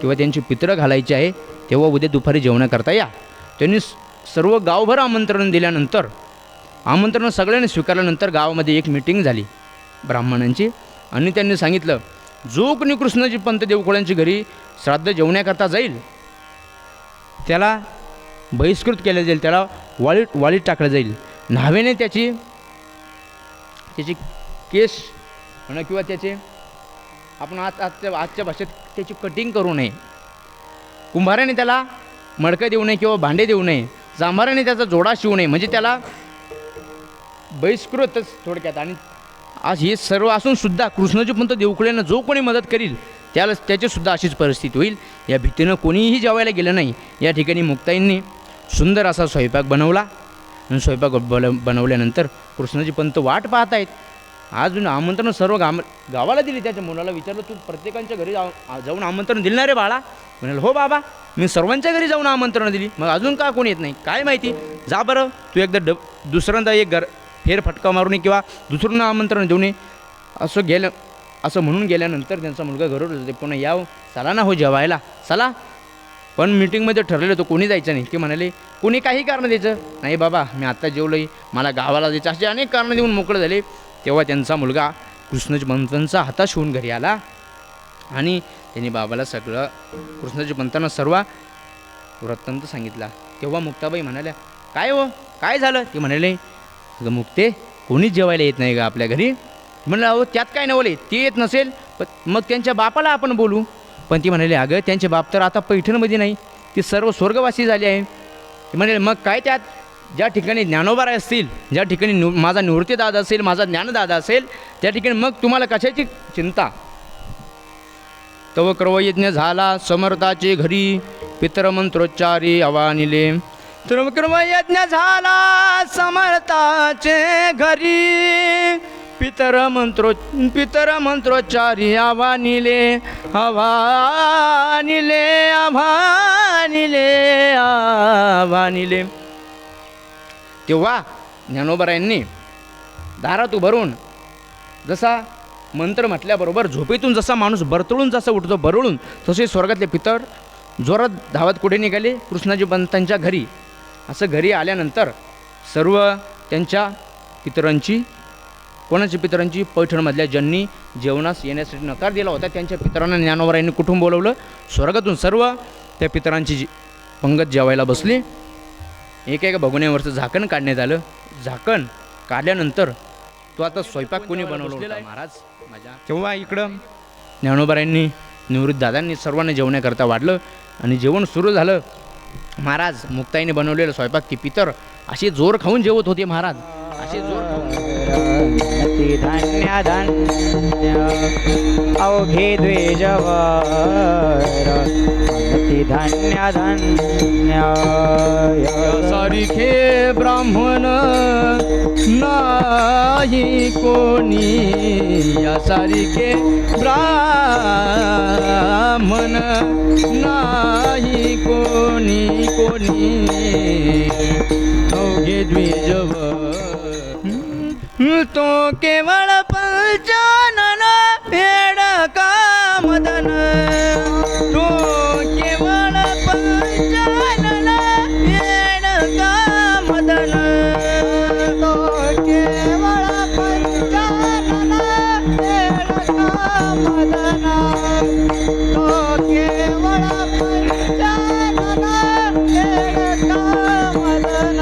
किंवा त्यांची पितरं घालायची आहे, तेव्हा उद्या दुपारी जेवणाकरता या. त्यांनी सर्व गावभर आमंत्रण दिल्यानंतर, आमंत्रण सगळ्यांनी स्वीकारल्यानंतर गावामध्ये एक मीटिंग झाली ब्राह्मणांची आणि त्यांनी सांगितलं, जो कोणी कृष्णाजी पंत देवकुळ्यांच्या घरी श्राद्ध जेवण्याकरता जाईल त्याला बहिष्कृत केलं जाईल, त्याला वाळीत टाकलं जाईल. न्हाव्याने त्याची केस म्हणा किंवा त्याचे आपण आजच्या भाषेत त्याची कटिंग करू नये. कुंभाराने त्याला मडकं देऊ नये किंवा भांडे देऊ नये. जांभाराने त्याचा जोडा शिवू नये, म्हणजे त्याला बहिष्कृतच थोडक्यात. आणि आज हे सर्व असून सुद्धा कृष्णाजी पंत देवकुळेंना जो कोणी मदत करील त्याचीसुद्धा अशीच परिस्थिती होईल. या भीतीनं कोणीही जेवायला गेलं नाही. या ठिकाणी मुक्ताईंनी सुंदर असा स्वयंपाक बनवला आणि स्वयंपाक बनवल्यानंतर कृष्णाजी पंत वाट पाहत आहेत. अजून आमंत्रण सर्व गावाला दिली. त्याच्या मुलाला विचारलं, तू प्रत्येकांच्या घरी जाऊन आमंत्रण दिलं ना रे बाळा? म्हणाल, हो बाबा, मी सर्वांच्या घरी जाऊन आमंत्रण दिली, मग अजून का कोणी येत नाही काय माहिती. जा बरं, तू एकदा दुसऱ्यांदा एक फेरफटका मारू नये किंवा दुसऱ्यांना आमंत्रण देऊ नये. असं म्हणून गेल्यानंतर त्यांचा मुलगा घरोघरी जाते. पुन्हा याव, चला ना हो जेवायला, चला. पण मीटिंगमध्ये ठरलेलं होतं कोणी जायचं नाही. ते म्हणाले, कोणी काही कारण द्यायचं नाही बाबा, मी आत्ता जेवलोय, मला गावाला जायचं, असे अनेक कारणं देऊन मोकळं झाले. तेव्हा त्यांचा मुलगा कृष्णाजी पंतांचा हाता शिवून घरी आला आणि त्यांनी बाबाला सगळं कृष्णाजी पंतांना सर्व वृत्तांत सांगितला. तेव्हा मुक्ताबाई म्हणाल्या, काय हो, काय झालं? ते म्हणाले, अगं मुक्ते, कोणीच जेवायला येत नाही का आपल्या घरी? म्हणलं, अहो त्यात काय नवले, ते येत नसेल मग त्यांच्या बापाला आपण बोलू. पण ती म्हणाले, अगं त्यांचे बाप तर आता पैठणमध्ये नाही, ते सर्व स्वर्गवासी झाले आहे. ते म्हणाले, मग काय त्यात, ज्या ठिकाणी ज्ञानोबाराय असतील, ज्या ठिकाणी माझा निवृत्तीदादा असेल, माझा ज्ञानदादा असेल, त्या ठिकाणी मग तुम्हाला कशाची चिंता. तव कर्मयज्ञ झाला समर्थाचे घरी, पितरमंत्रोच्चारी आवानिले. तव कर्मयज्ञ झाला समर्थाचे घरी, पितरमंत्रोच्चारी आवानिले, आवानिले, आवानिले, आवानिले. तेव्हा ज्ञानोबारायांनी दारात उभारून जसा मंत्र म्हटल्याबरोबर झोपेतून जसा माणूस बरतळून जसा उठतो बरळून, तसे स्वर्गातले पितर जोरात धावत कुठे निघाले? कृष्णाजी पंतांच्या घरी. असं घरी आल्यानंतर सर्व त्यांच्या पितरांची, कोणाच्या पितरांची? पैठणमधल्या ज्यांनी जेवणास येण्यासाठी नकार दिला होता त्यांच्या पितरांना ज्ञानोबारायांनी कुठून बोलवलं? स्वर्गातून. सर्व त्या पितरांची पंगत जेवायला बसली. एका भगोन्यावरचं झाकण काढण्यात आलं. झाकण काढल्यानंतर तो आता स्वयंपाक कोणी बनवला होता महाराज माझ्या. तेव्हा इकडं ज्ञानोबारायांनी, निवृत्त दादांनी सर्वांना जेवण्याकरता वाढलं आणि जेवण सुरू झालं. महाराज मुक्ताईने बनवलेलं स्वयंपाक ती पितर असे जोर खाऊन जेवत होते महाराज, असे जोर खाऊन. धन्य धन्य अवघे द्विजवर, धन्य धन्य सारिखे ब्राह्मण नाही कोणी यासारखे ब्राह्मण नाही कोणी अवघे द्विजव तो केवळ पंचानन वेड कामदन तो केवळ पंचानन वेड कामदन तो केवळ पंचानन वेड कामदन तो केवळ पंचानन वेड कामदन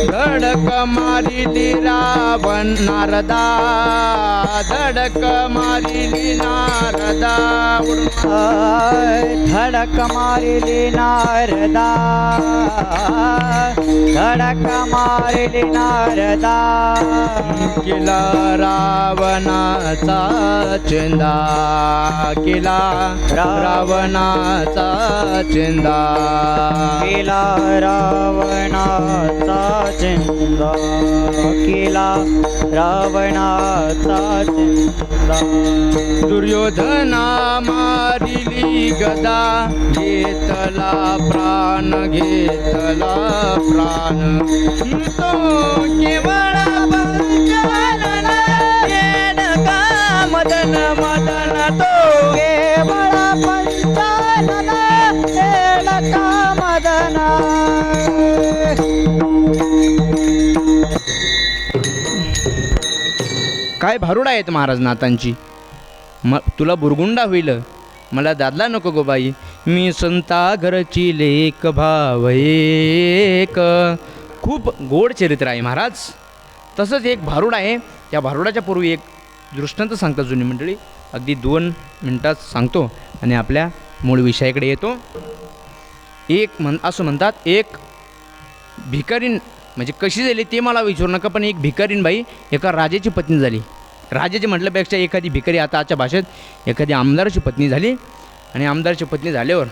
धडक मारिली रावण नारदा धडक मारिली नारदा धडक मारिली नारदा धडक मारिली नारदा केला रावणाचा चिंदा केला रावणाचा चिंदा केला रावणाचा चिंदा केला रावणाचा चिंदा दुर्योधना मारिली गदा घेतला प्राण तो केवळ पंचानन वेड कामदन मदन तो केवळ पंचानन वेड कामदन काय भारुड आहेत महाराज नाथांची तुला बुरगुंडा होईल मला दादला नको गो बाई मी संता घरची लेक भाव एक खूप गोड चरित्र आहे महाराज तसंच एक भारुड आहे त्या भारुडाच्या पूर्वी एक दृष्टांत सांगतात जुनी मंडळी अगदी 2 मिनटात सांगतो आणि आपल्या मूळ विषयाकडे येतो असं म्हणतात एक भिकारीण म्हणजे कशी झाली ते मला विचारू नका पण एक भिकारीण बाई एका राजाची पत्नी झाली राजाची म्हटल्यापेक्षा एखादी भिकारी आताच्या भाषेत एखादी आमदाराची पत्नी झाली आणि आमदारची पत्नी झाल्यावर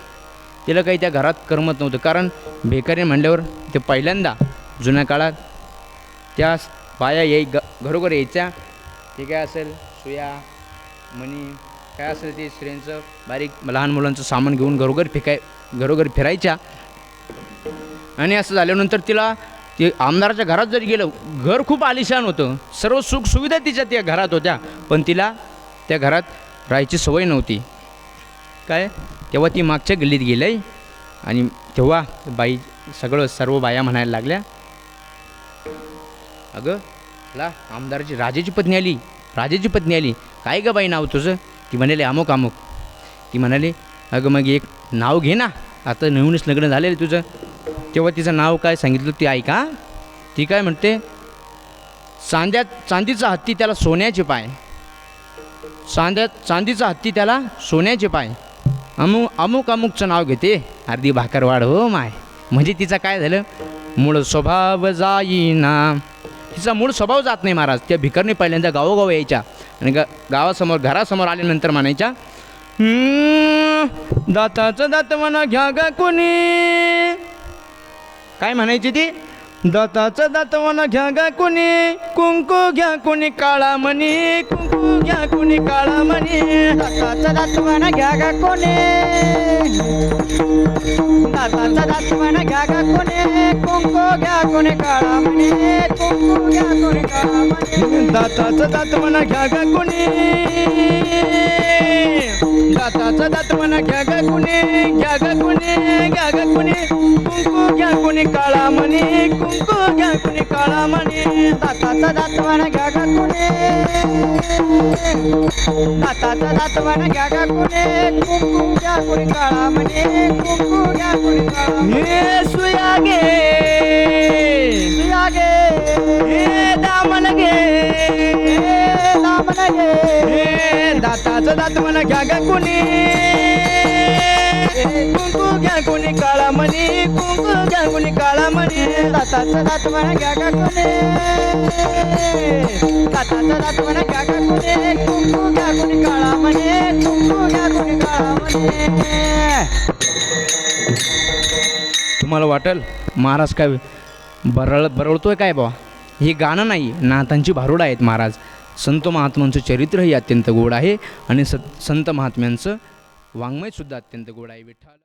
तिला काही त्या घरात करमत नव्हतं कारण भिकारीण म्हणल्यावर ते पहिल्यांदा जुन्या काळात त्या बाया घरोघर यायच्या ते काय असेल सुया मणी काय असेल ते स्त्रियांचं बारीक लहान मुलांचं सामान घेऊन घरोघर फिरायच्या आणि असं झाल्यानंतर तिला ते आमदाराच्या घरात जरी गेलं घर खूप आलिशान होतं सर्व सुखसुविधा तिच्या त्या घरात होत्या पण तिला त्या घरात राहायची सवय नव्हती काय तेव्हा ती मागच्या गल्लीत गेली आणि तेव्हा बाई सर्व बाया म्हणायला लागल्या अगं ला आमदाराची राजाची पत्नी आली काय गं बाई नाव तुझं ती म्हणाली अमुक ती म्हणाली अगं मग एक नाव घे ना आता नवीनच लग्न झालेलं तुझं तेव्हा तिचं नाव काय सांगितलं ती ऐका ती काय म्हणते चांदीचा हत्ती त्याला सोन्याचे पाय चांदीचा हत्ती त्याला सोन्याचे पाय अमुकचं नाव घेते अर्धी भाकरवाड हो माय म्हणजे तिचा काय झालं मूळ स्वभाव जाईना तिचा मूळ स्वभाव जात नाही महाराज त्या भिकारने पहिल्यांदा गावोगाव यायच्या आणि घरासमोर आल्यानंतर म्हणायच्या दाताचं दात म्हणा घ्या गा कोणी काय म्हणायची ती दाताचं दात म्हणा घ्या गा कोणी कुंकू घ्या कोणी काळा मणी कुंकू घ्या कोणी काळा मणी दाताचं दात म्हणा घ्या गा कोणी दाताचं दात म्हणा घ्या गा कोणी कुंकू घ्या कोणी काळा मणी कुंकू घ्या कोणी काळा मणी दाताचं दात म्हणा घ्या गा कोणी दाताचं दात म्हणा घ्या गा कोणी कुंकू घ्या कोणी काळा मणी कुंकू घ्या कोणी काळा मणी दाताचा दात म्हणा घ्या गा कोणी दाताचा दात म्हणा घ्या गा कोणी कुंकू घ्या कोणी काळा मणी कुंकू घ्या कोणी काळा मणी सुया गे हे दामन गे दाताचं दात म्हणा घ्या गा कोणी कुंकू घ्या कोणी काळा मणी कुंकू घ्या कोणी काळा मणी दाताचा दात म्हणा घ्या गा कोणी दाताचा दात म्हणा घ्या गा कोणी कुंकू घ्या कोणी काळा मणी कुंकू घ्या कोणी काळा मणी तुम्हाला वाटेल महाराज काय बरळतोय काय बा? हे गाणं नाही, नाथांची भारुडं आहेत महाराज. संत महात्म्यांचं चरित्रही अत्यंत गोड आहे आणि संत महात्म्यांचं वाङ्मयसुद्धा अत्यंत गोड आहे. विठ्ठल